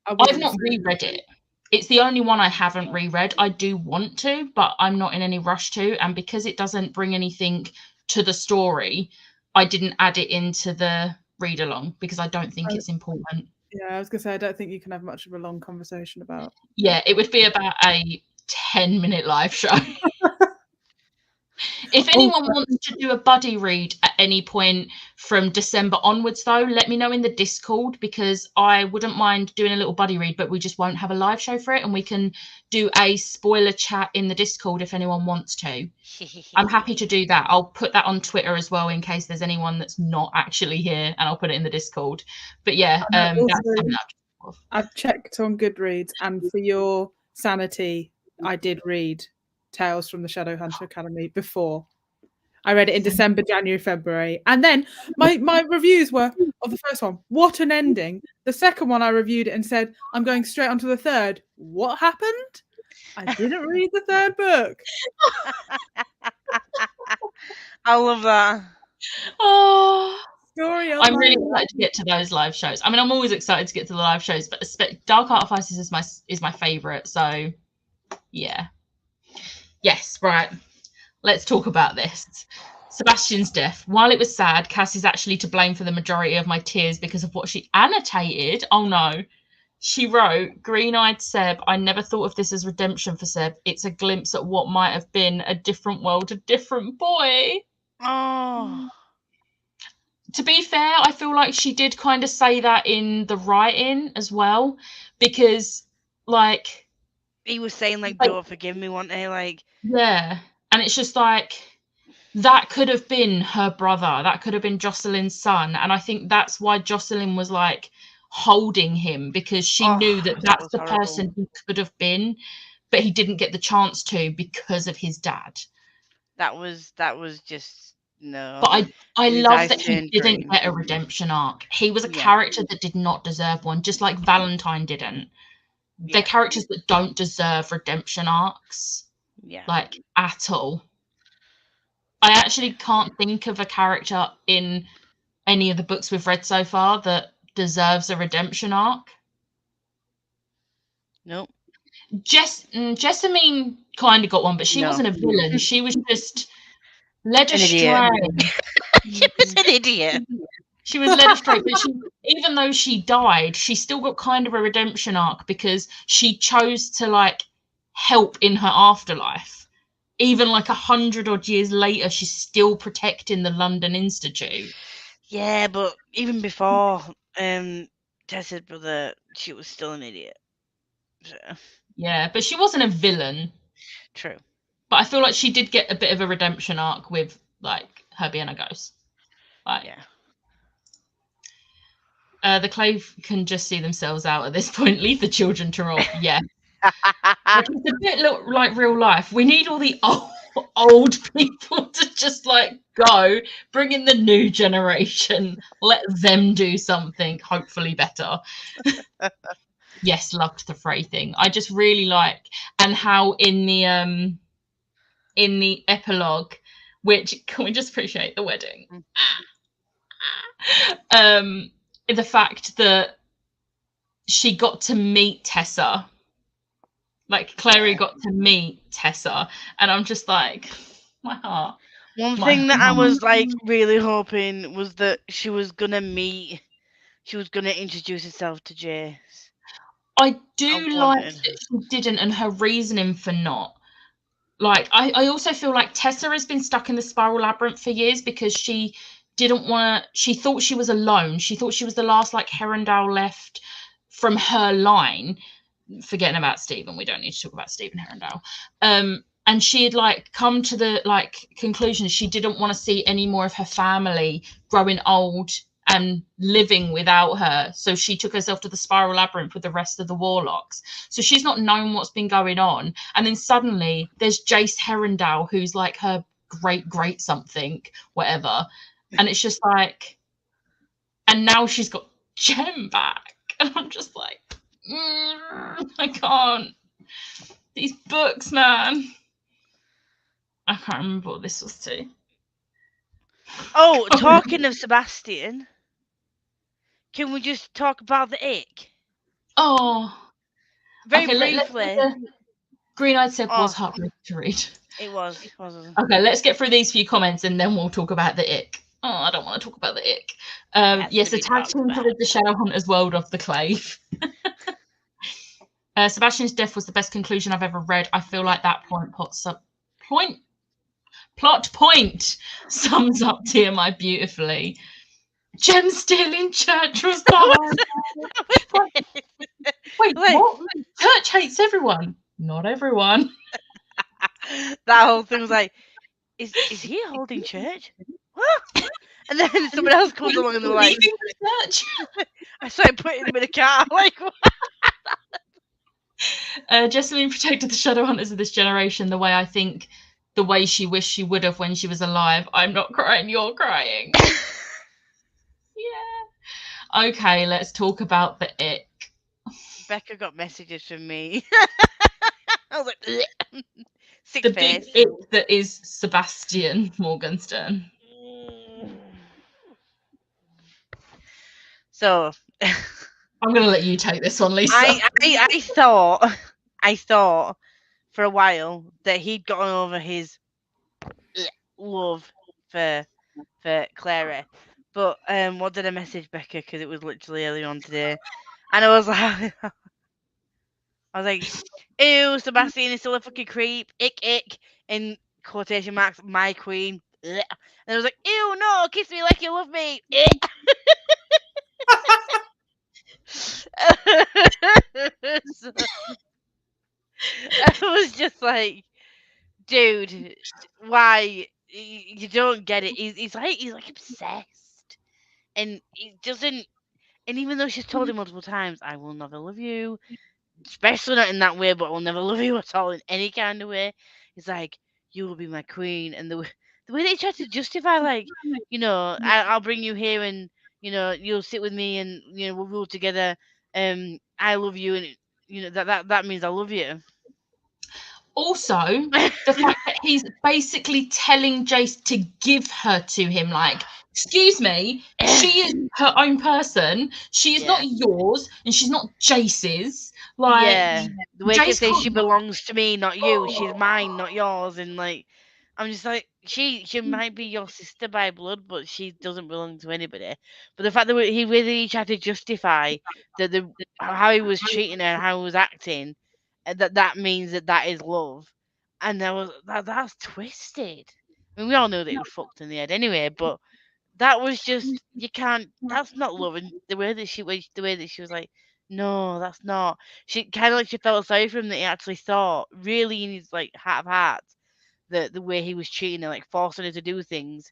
I've not reread it. It's the only one I haven't reread. I do want to, but I'm not in any rush to. And because it doesn't bring anything to the story, I didn't add it into the read along because I don't think it's important. Yeah, I was going to say, I don't think you can have much of a long conversation about. Yeah, it would be about a 10-minute live show. If anyone wants to do a buddy read at any point from December onwards, though, let me know in the Discord because I wouldn't mind doing a little buddy read, but we just won't have a live show for it, and we can do a spoiler chat in the Discord if anyone wants to. I'm happy to do that. I'll put that on Twitter as well in case there's anyone that's not actually here, and I'll put it in the Discord. But yeah, I've checked on Goodreads, and for your sanity, I did read Tales from the Shadowhunter Academy before. I read it in December, January, February. And then my reviews were of the first one, what an ending. The second one, I reviewed it and said, I'm going straight on to the third. What happened? I didn't read the third book. I love that. Oh, I'm really excited to get to those live shows. I mean, I'm always excited to get to the live shows, but Dark Artifices is my favourite. So, yeah. Yes, right. Let's talk about this. Sebastian's death. While it was sad, Cass is actually to blame for the majority of my tears because of what she annotated. Oh no. She wrote, Green-eyed Seb, I never thought of this as redemption for Seb. It's a glimpse at what might have been a different world, a different boy. Oh. To be fair, I feel like she did kind of say that in the writing as well, because, like... He was saying, like, don't forgive me, wasn't he? Like... Yeah, and it's just like... That could have been her brother. That could have been Jocelyn's son. And I think that's why Jocelyn was, like, holding him, because she knew that that's the horrible person he could have been, but he didn't get the chance to because of his dad. That was just... No. But I love that he didn't get a redemption arc. He was a character that did not deserve one, just like Valentine didn't. They're characters that don't deserve redemption arcs. Yeah. Like, at all. I actually can't think of a character in any of the books we've read so far that deserves a redemption arc. Nope. Jessamine kind of got one, but she wasn't a villain. She was just led astray. She was an idiot. She was led astray, but even though she died, she still got kind of a redemption arc because she chose to like help in her afterlife. Even like 100 odd years later, she's still protecting the London Institute. Yeah, but even before Tessa's brother, she was still an idiot. So. Yeah, but she wasn't a villain. True. But I feel like she did get a bit of a redemption arc with like her being a ghost. Like, yeah. The Clave can just see themselves out at this point. Leave the children to rot. Yeah. Like, it's a bit like real life. We need all the old people to just like go, bring in the new generation, let them do something hopefully better. Yes, loved the Frey thing. I just really like, and how in the epilogue, which, can we just appreciate the wedding? The fact that she got to meet Tessa, like Clary got to meet Tessa, and I'm just like, my heart. One thing that I was like really hoping was that she was gonna introduce herself to Jace. I do like that she didn't, and her reasoning for not. Like, I also feel like Tessa has been stuck in the spiral labyrinth for years because she didn't want to. She thought she was alone. She thought she was the last like Herondale left from her line. Forgetting about Stephen, we don't need to talk about Stephen Herondale. And she had like come to the like conclusion she didn't want to see any more of her family growing old and living without her. So she took herself to the spiral labyrinth with the rest of the warlocks. So she's not known what's been going on. And then suddenly there's Jace Herondale, who's like her great something, whatever. And it's just like, and now she's got Jem back. And I'm just like, I can't. These books, man. I can't remember what this was too. Oh, talking of Sebastian, can we just talk about the ick? Oh. Very briefly. Green-Eyed Seb was heartbreaking to read. It was. Okay, let's get through these few comments and then we'll talk about the ick. Oh, I don't want to talk about the ick. Yes, attached into the Shadowhunters world of the Clave. Sebastian's death was the best conclusion I've ever read. I feel like that plot point sums up TMI beautifully. Jem stealing church was the Wait, what? Church hates everyone. Not everyone. That whole thing was like, is he holding church? What? And then someone else comes along and they're like, church. I started putting him in a car. Like, what? Jessamine protected the Shadowhunters of this generation the way I think, the way she wished she would have when she was alive. I'm not crying, you're crying. Yeah. Okay, let's talk about the ick. Becca got messages from me. I was like, the big ick that is Sebastian Morgenstern. So I'm gonna let you take this one, Lisa. I thought for a while that he'd gotten over his love for Clara. But what did I message Becca? Because it was literally early on today, and I was like, ew, Sebastian is still a fucking creep. Ick, in quotation marks, my queen. And I was like, ew, no, kiss me like you love me. So, I was just like, dude, why? You don't get it. He's like obsessed, and he doesn't. And even though she's told him multiple times, I will never love you, especially not in that way, but I will never love you at all in any kind of way. He's like, you will be my queen, and the way they try to justify, like, you know, I'll bring you here, and you know, you'll sit with me, and you know, we'll rule together. I love you, and you know that means I love you. Also, the fact that he's basically telling Jace to give her to him, like, excuse me, she is her own person. She is not yours, and she's not Jace's. Like, the way Jace she says she can't- belongs to me, not you. She's mine, not yours. And like, I'm just like, she might be your sister by blood, but she doesn't belong to anybody. But the fact that he really tried to justify how he was treating her, how he was acting, that means that is love, and that's twisted. I mean, we all knew that it was fucked in the head anyway, but that was just, you can't. That's not love. And the way that she was like, no, that's not. She kind of like she felt sorry for him, that he actually thought really in his like heart of hearts the way he was treating her, like forcing her to do things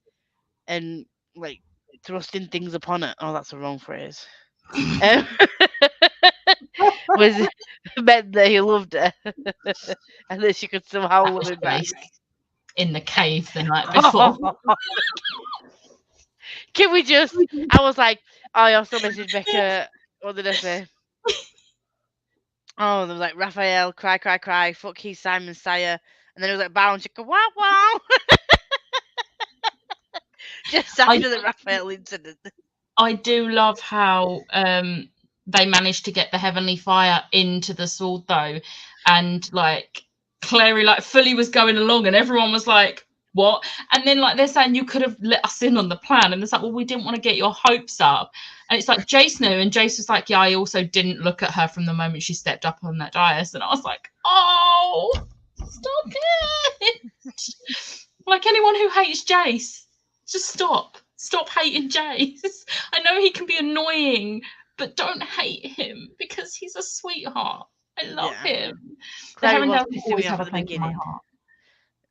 and like thrusting things upon her. Oh, that's a wrong phrase. Was meant that he loved her and that she could somehow love him back. In the cave the night before. Can we just? I was like, oh, you also messaged Becca. What did I say? Oh, there was like Raphael, cry, fuck Keith Simon, Sire, and then it was like bow and chicka wow wow. Just after the Raphael incident. I do love how they managed to get the heavenly fire into the sword though, and like Clary like fully was going along, and everyone was like, what? And then like they're saying, you could have let us in on the plan, and it's like, well, we didn't want to get your hopes up. And it's like Jace knew, and Jace was like, yeah, I also didn't look at her from the moment she stepped up on that dais. And I was like, oh, stop it. Like anyone who hates Jace, just stop hating Jace. I know he can be annoying, but don't hate him because he's a sweetheart. I love him. Clary was pissing me off at the beginning.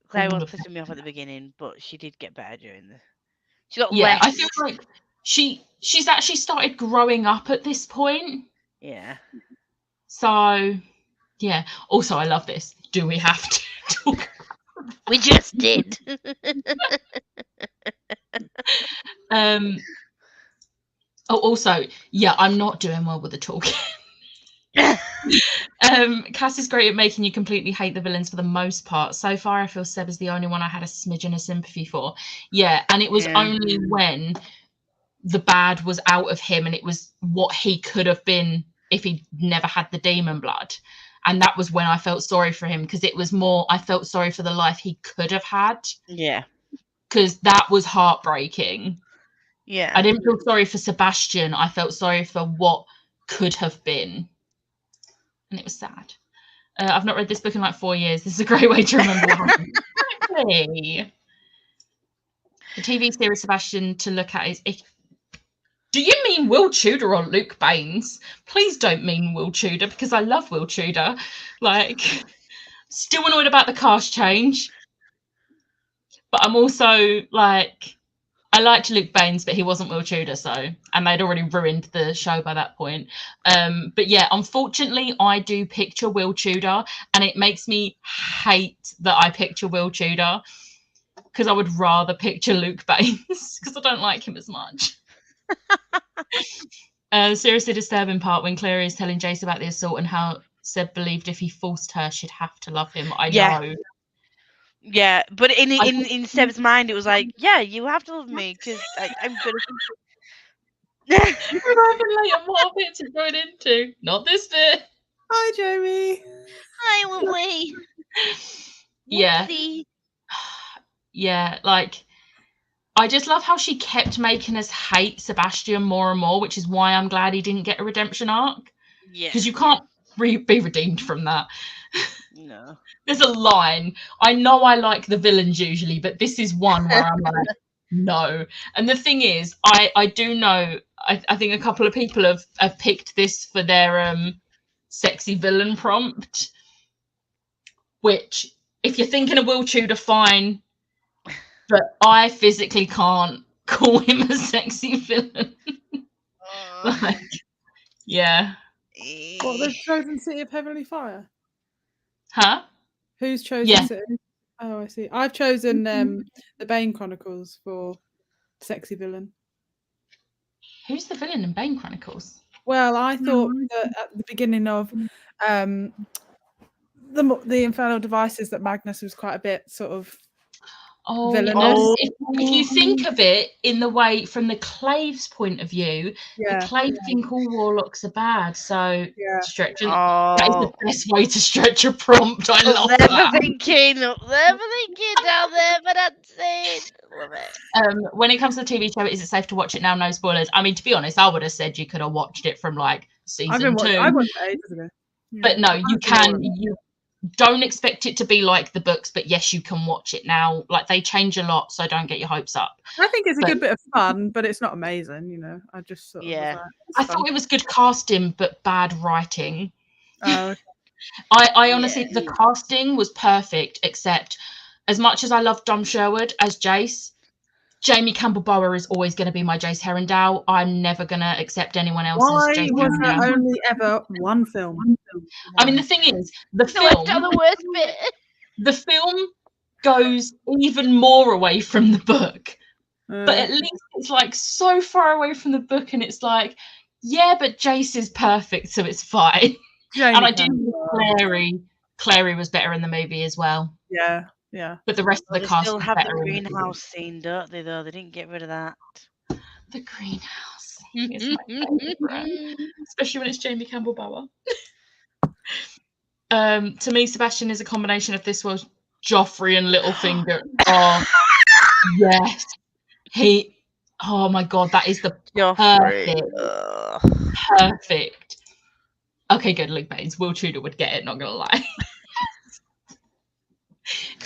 Clary was pissing me off at the beginning, but she did get better during the. She got less. I feel like she's actually started growing up at this point. Yeah. So, yeah. Also, I love this. Do we have to talk? We just did. Also, yeah, I'm not doing well with the talking. Cass is great at making you completely hate the villains for the most part. So far, I feel Seb is the only one I had a smidgen of sympathy for. Yeah, and it was only when the bad was out of him and it was what he could have been if he never had the demon blood. And that was when I felt sorry for him, because it was more, I felt sorry for the life he could have had. Yeah. Because that was heartbreaking. Yeah. I didn't feel sorry for Sebastian. I felt sorry for what could have been. And it was sad. I've not read this book in like 4 years. This is a great way to remember what happened. Exactly. The TV series Sebastian to look at is... Do you mean Will Tudor or Luke Baines? Please don't mean Will Tudor, because I love Will Tudor. Like, still annoyed about the cast change. But I'm also like... I liked Luke Baines, but he wasn't Will Tudor, and they'd already ruined the show by that point. But yeah, unfortunately, I do picture Will Tudor, and it makes me hate that I picture Will Tudor, because I would rather picture Luke Baines, because I don't like him as much. Seriously disturbing part when Clary is telling Jace about the assault and how Seb believed if he forced her, she'd have to love him. I know. Yeah, but in Seb's mind, it was like, yeah, you have to love me because I'm good at We're arriving late on what bits are going into. Not this bit. Hi, Jamie. Hi, lovely. Yeah. Yeah, like, I just love how she kept making us hate Sebastian more and more, which is why I'm glad he didn't get a redemption arc. Yeah. Because you can't be redeemed from that. No. There's a line. I know I like the villains usually, but this is one where I'm like, no. And the thing is, I do know, I think a couple of people have picked this for their sexy villain prompt, which, if you're thinking of Will Tudor, fine, but I physically can't call him a sexy villain. Like, yeah. What, the chosen city of heavenly fire? Huh? Who's chosen city? Oh, I see. I've chosen the Bane Chronicles for sexy villain. Who's the villain in Bane Chronicles? Well, I thought that at the beginning of the Infernal Devices that Magnus was quite a bit sort of Oh, Villainous. if you think of it in the way from the Claves' point of view, the Claves think all warlocks are bad. So stretching that is the best way to stretch a prompt. I love that. Up there for thinking down there, but that's it. Love it. When it comes to the TV show, is it safe to watch it now? No spoilers. I mean, to be honest, I would have said you could have watched it from like season 2. I watched it ages ago. But no, you can. You don't expect it to be like the books, but yes, you can watch it now. Like they change a lot, so don't get your hopes up. I think it's a good bit of fun, but it's not amazing. You know, I just sort of was like, I thought it was good casting, but bad writing. Oh. I honestly, the casting was perfect, except as much as I love Dom Sherwood as Jace, Jamie Campbell-Bower is always going to be my Jace Herondale. I'm never going to accept anyone else as Jace was Herondale. there only ever one film? I mean, the thing is, the film goes even more away from the book, but at least it's like so far away from the book, and it's like, yeah, but Jace is perfect, so it's fine. And I do think Clary was better in the movie as well. Yeah. But the rest of the cast still was have better. the greenhouse scene, don't they? Though they didn't get rid of that. The greenhouse scene is my favourite, especially when it's Jamie Campbell-Bower. To me, Sebastian is a combination of this world's Joffrey and Littlefinger. Oh, yes. Oh my God, that is the perfect. Okay, good, Luke Baines. Will Tudor would get it, not gonna lie.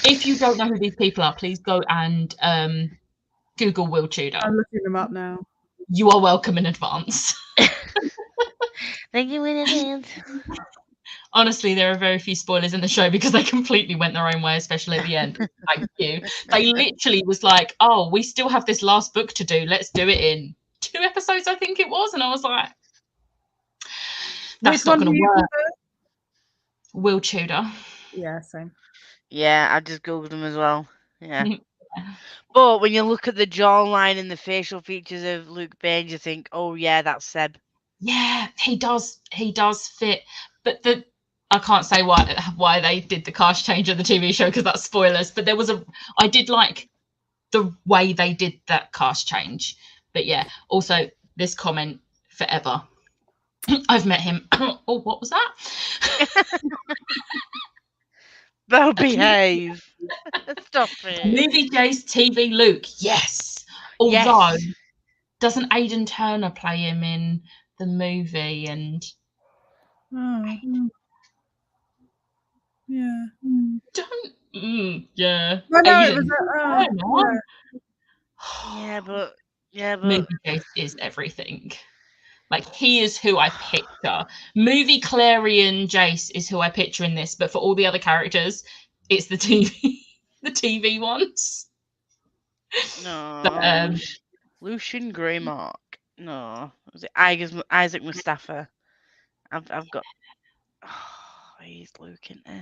If you don't know who these people are, please go and Google Will Tudor. I'm looking them up now. You are welcome in advance. Thank you in advance. Honestly, there are very few spoilers in the show because they completely went their own way, especially at the end. Thank you. They literally was like, oh, we still have this last book to do. Let's do it in 2 episodes, I think it was. And I was like, that's not going to work. Will Tudor. Yeah, same. Yeah, I just Googled him as well. Yeah. But when you look at the jawline and the facial features of Luke Baines, you think, oh, yeah, that's Seb. Yeah, he does fit. But I can't say why they did the cast change of the TV show because that's spoilers. But I did like the way they did that cast change. But yeah, also this comment forever. I've met him. Oh, what was that? They'll behave. Stop it. Movie Jace, TV Luke. Yes. Although, doesn't Aidan Turner play him in the movie? And yeah. Don't. Yeah. I know it was. Yeah, but Movie Jace is everything. Like, he is who I picture. Movie Clarion Jace is who I picture in this, but for all the other characters, it's the TV ones. No. But, Lucian Greymark. No. Was it Isaac Mustafa? I've got. Oh, he's Luke, isn't he?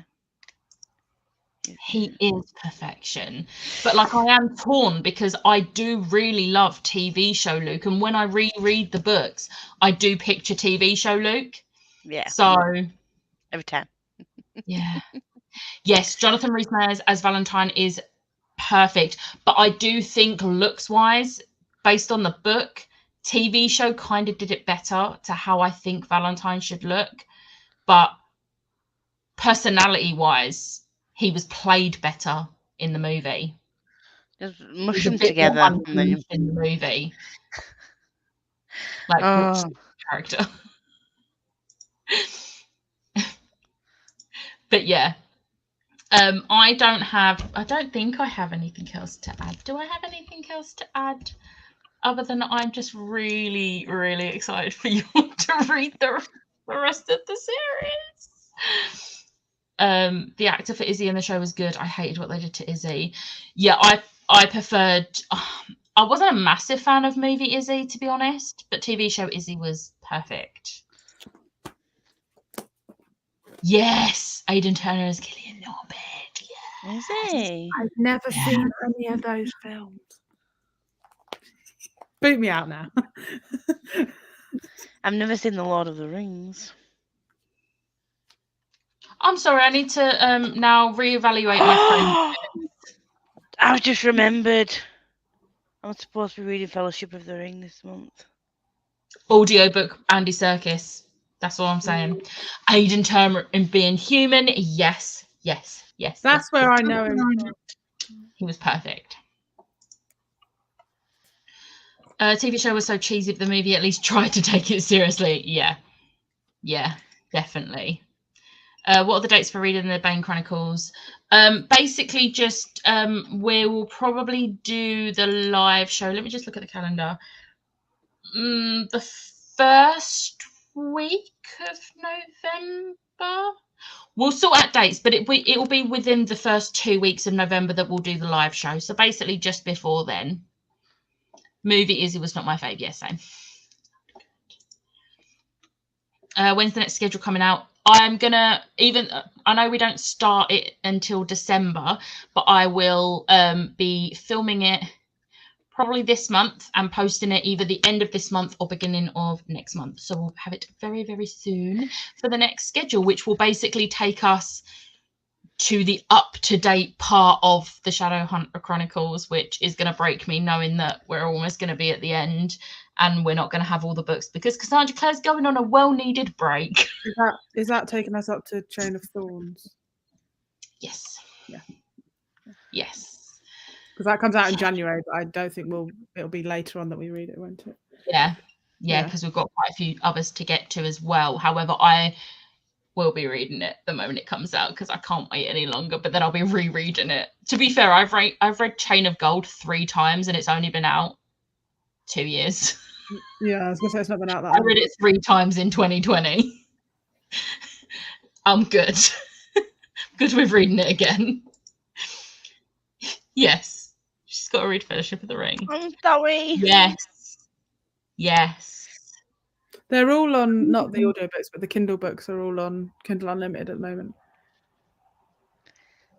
He is perfection. But like, I am torn because I do really love TV show Luke, and when I reread the books, I do picture TV show Luke. Yeah. So every time. Yeah. Yes, Jonathan Rhys-Meyers as Valentine is perfect, but I do think looks wise, based on the book, TV show kind of did it better to how I think Valentine should look, but personality wise, he was played better in the movie. Just mush them together in the movie. Like character. But yeah. I don't think I have anything else to add. Do I have anything else to add? Other than I'm just really, really excited for you to read the rest of the series. The actor for Izzy in the show was good. I hated what they did to Izzy. Yeah, I preferred. I wasn't a massive fan of movie Izzy, to be honest, but TV show Izzy was perfect. Yes, Aidan Turner as Gillian Norbert. Yes. Is he? I've never seen any of those films. Boot me out now. I've never seen The Lord of the Rings. I'm sorry, I need to now reevaluate my phone. I just remembered. I'm supposed to be reading Fellowship of the Ring this month. Audiobook Andy Serkis. That's all I'm saying. Aidan Turner in Being Human. Yes. That's where I know him. He was perfect. TV show was so cheesy, but the movie at least tried to take it seriously. Yeah, definitely. What are the dates for reading the Bane Chronicles? Basically, just we'll probably do the live show. Let me just look at the calendar. The first week of November. We'll sort out dates, but it will be within the first 2 weeks of November that we'll do the live show. So basically, just before then. Movie Izzy was not my fave. Yes, same. When's the next schedule coming out? I'm gonna I know we don't start it until December, but I will be filming it probably this month and posting it either the end of this month or beginning of next month. So we'll have it very, very soon for the next schedule, which will basically take us to the up-to-date part of the Shadowhunter Chronicles, which is going to break me knowing that we're almost going to be at the end and we're not going to have all the books because Cassandra Clare's going on a well-needed break. Is that taking us up to Chain of Thorns? Yes. Yeah. Yes. Because that comes out in January, but I don't think it'll be later on that we read it, won't it? Yeah, because we've got quite a few others to get to as well. However, I will be reading it the moment it comes out because I can't wait any longer, but then I'll be rereading it. To be fair, I've read Chain of Gold 3 times and it's only been out 2 years. Yeah, I was gonna say it's not been out that long. I read it 3 times in 2020. I'm good. Good with reading it again. Yes. She's got to read Fellowship of the Ring. I'm sorry. Yes. They're all on, not the audiobooks, but the Kindle books are all on Kindle Unlimited at the moment.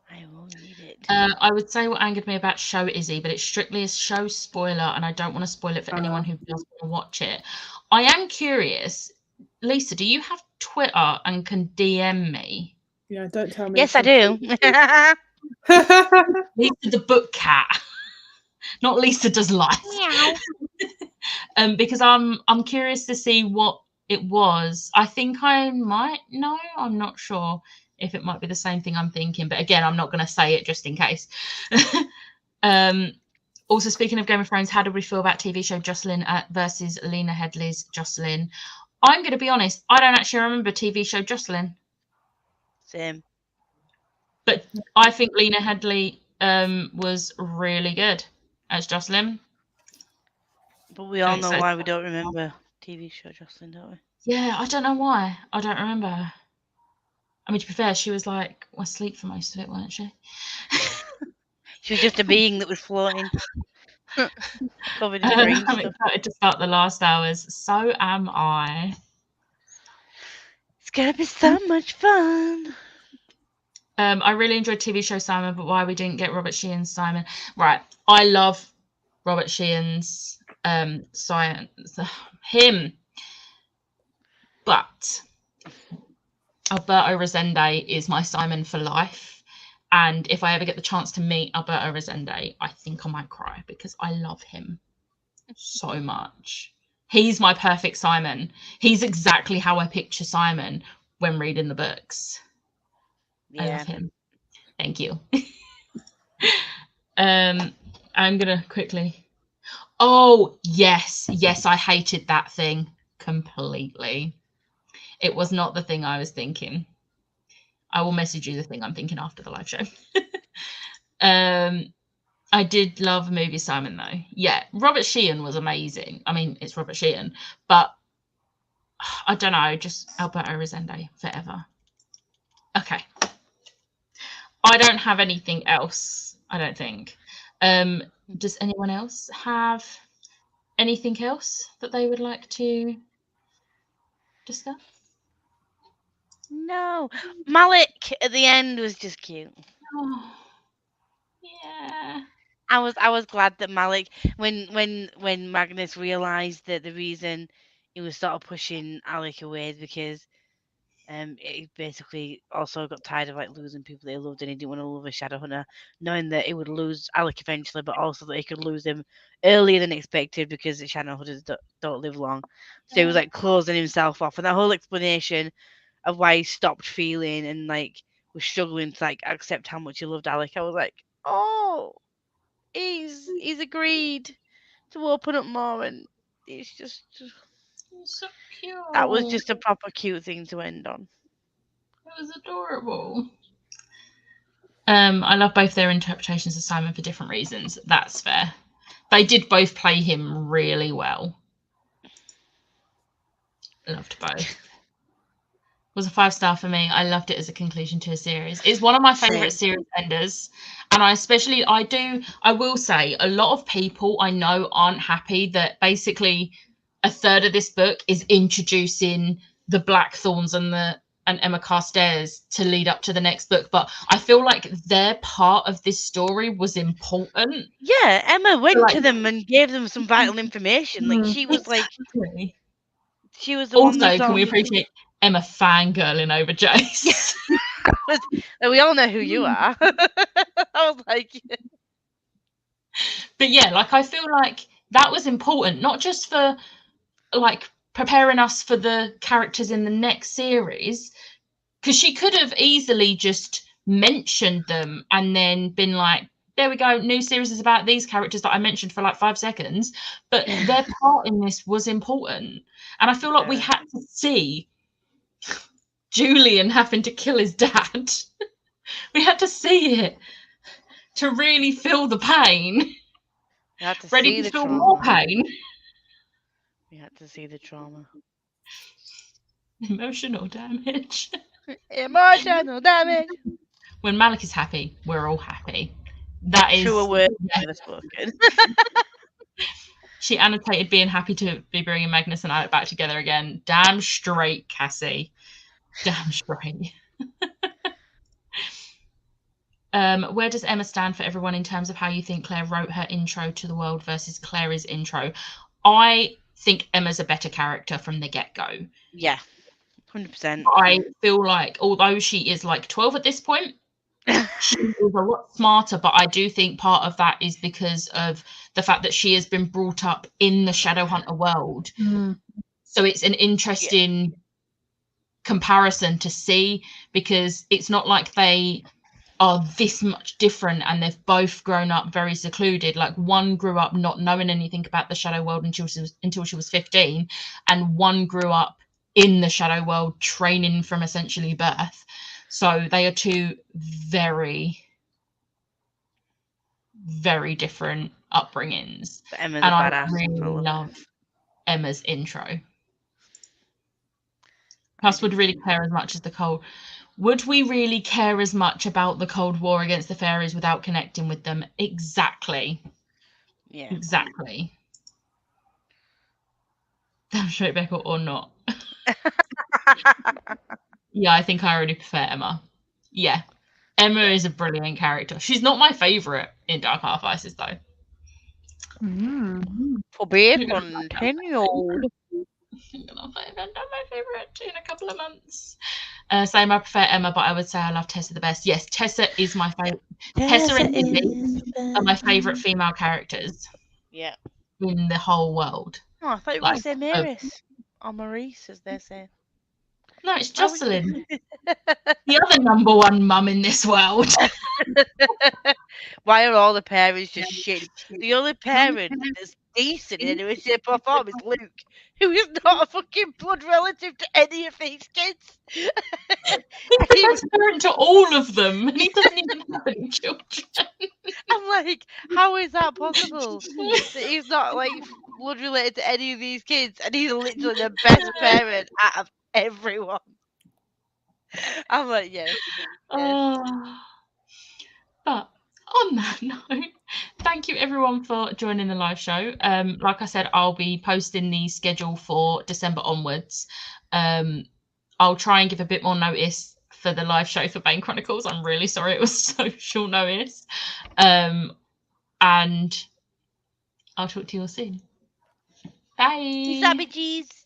I will read it. I would say what angered me about Show Izzy, but it's strictly a show spoiler, and I don't want to spoil it for anyone who does want to watch it. I am curious, Lisa, do you have Twitter and can DM me? Yeah, don't tell me. Yes, I do. Lisa the book cat, not Lisa does life. Because I'm curious to see what it was. I think I might know. I'm not sure if it might be the same thing I'm thinking, but again, I'm not going to say it just in case. Also, speaking of Game of Thrones, how did we feel about TV show Jocelyn versus Lena Headley's Jocelyn? I'm going to be honest, I don't actually remember TV show Jocelyn. Same. But I think Lena Headley was really good as Jocelyn. But we all know why we don't remember TV show Jocelyn, don't we? Yeah, I don't know why. I don't remember. I mean, to be fair, she was like asleep for most of it, weren't she? She was just a being that was floating. Covered in green I'm stuff. excited to start the last hours. So am I. It's going to be so much fun. I really enjoyed TV show Simon, but why we didn't get Robert Sheehan's Simon. Right. I love Robert Sheehan's science. Him. But Alberto Resende is my Simon for life. And if I ever get the chance to meet Alberto Resende, I think I might cry because I love him so much. He's my perfect Simon. He's exactly how I picture Simon when reading the books. Yeah. I love him. Thank you. I'm gonna quickly. Oh yes, I hated that thing completely. It was not the thing I was thinking. I will message you the thing I'm thinking after the live show. I did love movie Simon though. Yeah, Robert Sheehan was amazing. I mean, it's Robert Sheehan, but I don't know, just Alberto Resende forever. Okay. I don't have anything else, I don't think. Does anyone else have anything else that they would like to discuss? No. Malik at the end was just cute. Oh, yeah. I was glad that Malik, when Magnus realised that the reason he was sort of pushing Alec away is because He basically also got tired of like losing people that he loved, and he didn't want to lose a Shadowhunter, knowing that he would lose Alec eventually, but also that he could lose him earlier than expected because the Shadowhunters don't live long. So he was like closing himself off, and that whole explanation of why he stopped feeling and like was struggling to like accept how much he loved Alec, I was like, oh, he's agreed to open up more, and it's just so cute. That was just a proper cute thing to end on. It was adorable. I love both their interpretations of Simon for different reasons. That's fair. They did both play him really well. Loved both. It was a 5-star for me. I loved it as a conclusion to a series. It's one of my favourite series enders. And I will say, a lot of people I know aren't happy that basically a third of this book is introducing the Blackthorns and Emma Carstairs to lead up to the next book, but I feel like their part of this story was important. Yeah, Emma went to them and gave them some vital information. Like she was exactly. She was the also, one can we appreciate Emma fangirling over Jace? We all know who you are. I was like, but yeah, like I feel like that was important, not just for like preparing us for the characters in the next series, because she could have easily just mentioned them and then been like, there we go, new series is about these characters that I mentioned for like 5 seconds, but their part in this was important. And I feel like we had to see Julian having to kill his dad. We had to see it to really feel the pain. Ready to feel more pain. We had to see the trauma. Emotional damage. Emotional damage. When Malik is happy, we're all happy. That is true word never spoken. She annotated being happy to be bringing Magnus and Alec back together again. Damn straight, Cassie. Damn straight. Where does Emma stand for everyone in terms of how you think Claire wrote her intro to the world versus Clary's intro? I think Emma's a better character from the get-go. Yeah, 100%. I feel like, although she is like 12 at this point, she is a lot smarter, but I do think part of that is because of the fact that she has been brought up in the Shadowhunter world. So it's an interesting comparison to see, because it's not like they are this much different and they've both grown up very secluded. Like one grew up not knowing anything about the shadow world until she was 15, and one grew up in the shadow world training from essentially birth. So they are two very, very different upbringings. And I really love Emma's intro. Plus, would really care as much as the Cold. Would we really care as much about the Cold War against the fairies without connecting with them? Exactly. Yeah. Exactly. Damn straight Beckle or not. Yeah, I think I already prefer Emma. Yeah. Emma is a brilliant character. She's not my favourite in Dark Half Ices, though. To be continued. I'm my favourite in a couple of months. Same, I prefer Emma, but I would say I love Tessa the best. Yes, Tessa is my favourite. Tessa and Lily are my favourite female characters. Yeah. In the whole world. Oh, I thought you were going to say Maris. Or Maurice, as they say. No, it's Jocelyn. The other number one mum in this world. Why are all the parents just shit? The only parent that's decent in any way, shape, or form is Luke, who is not a fucking blood relative to any of these kids. He's the best parent to all of them, and he doesn't even have any children. I'm like, how is that possible? That he's not like blood related to any of these kids, and he's literally the best parent out of everyone. I'm like, yes. But on that note, thank you everyone for joining the live show. Like I said, I'll be posting the schedule for December onwards. I'll try and give a bit more notice for the live show for Bane Chronicles. I'm really sorry it was so short notice. And I'll talk to you all soon. Bye. Peace out, bitches.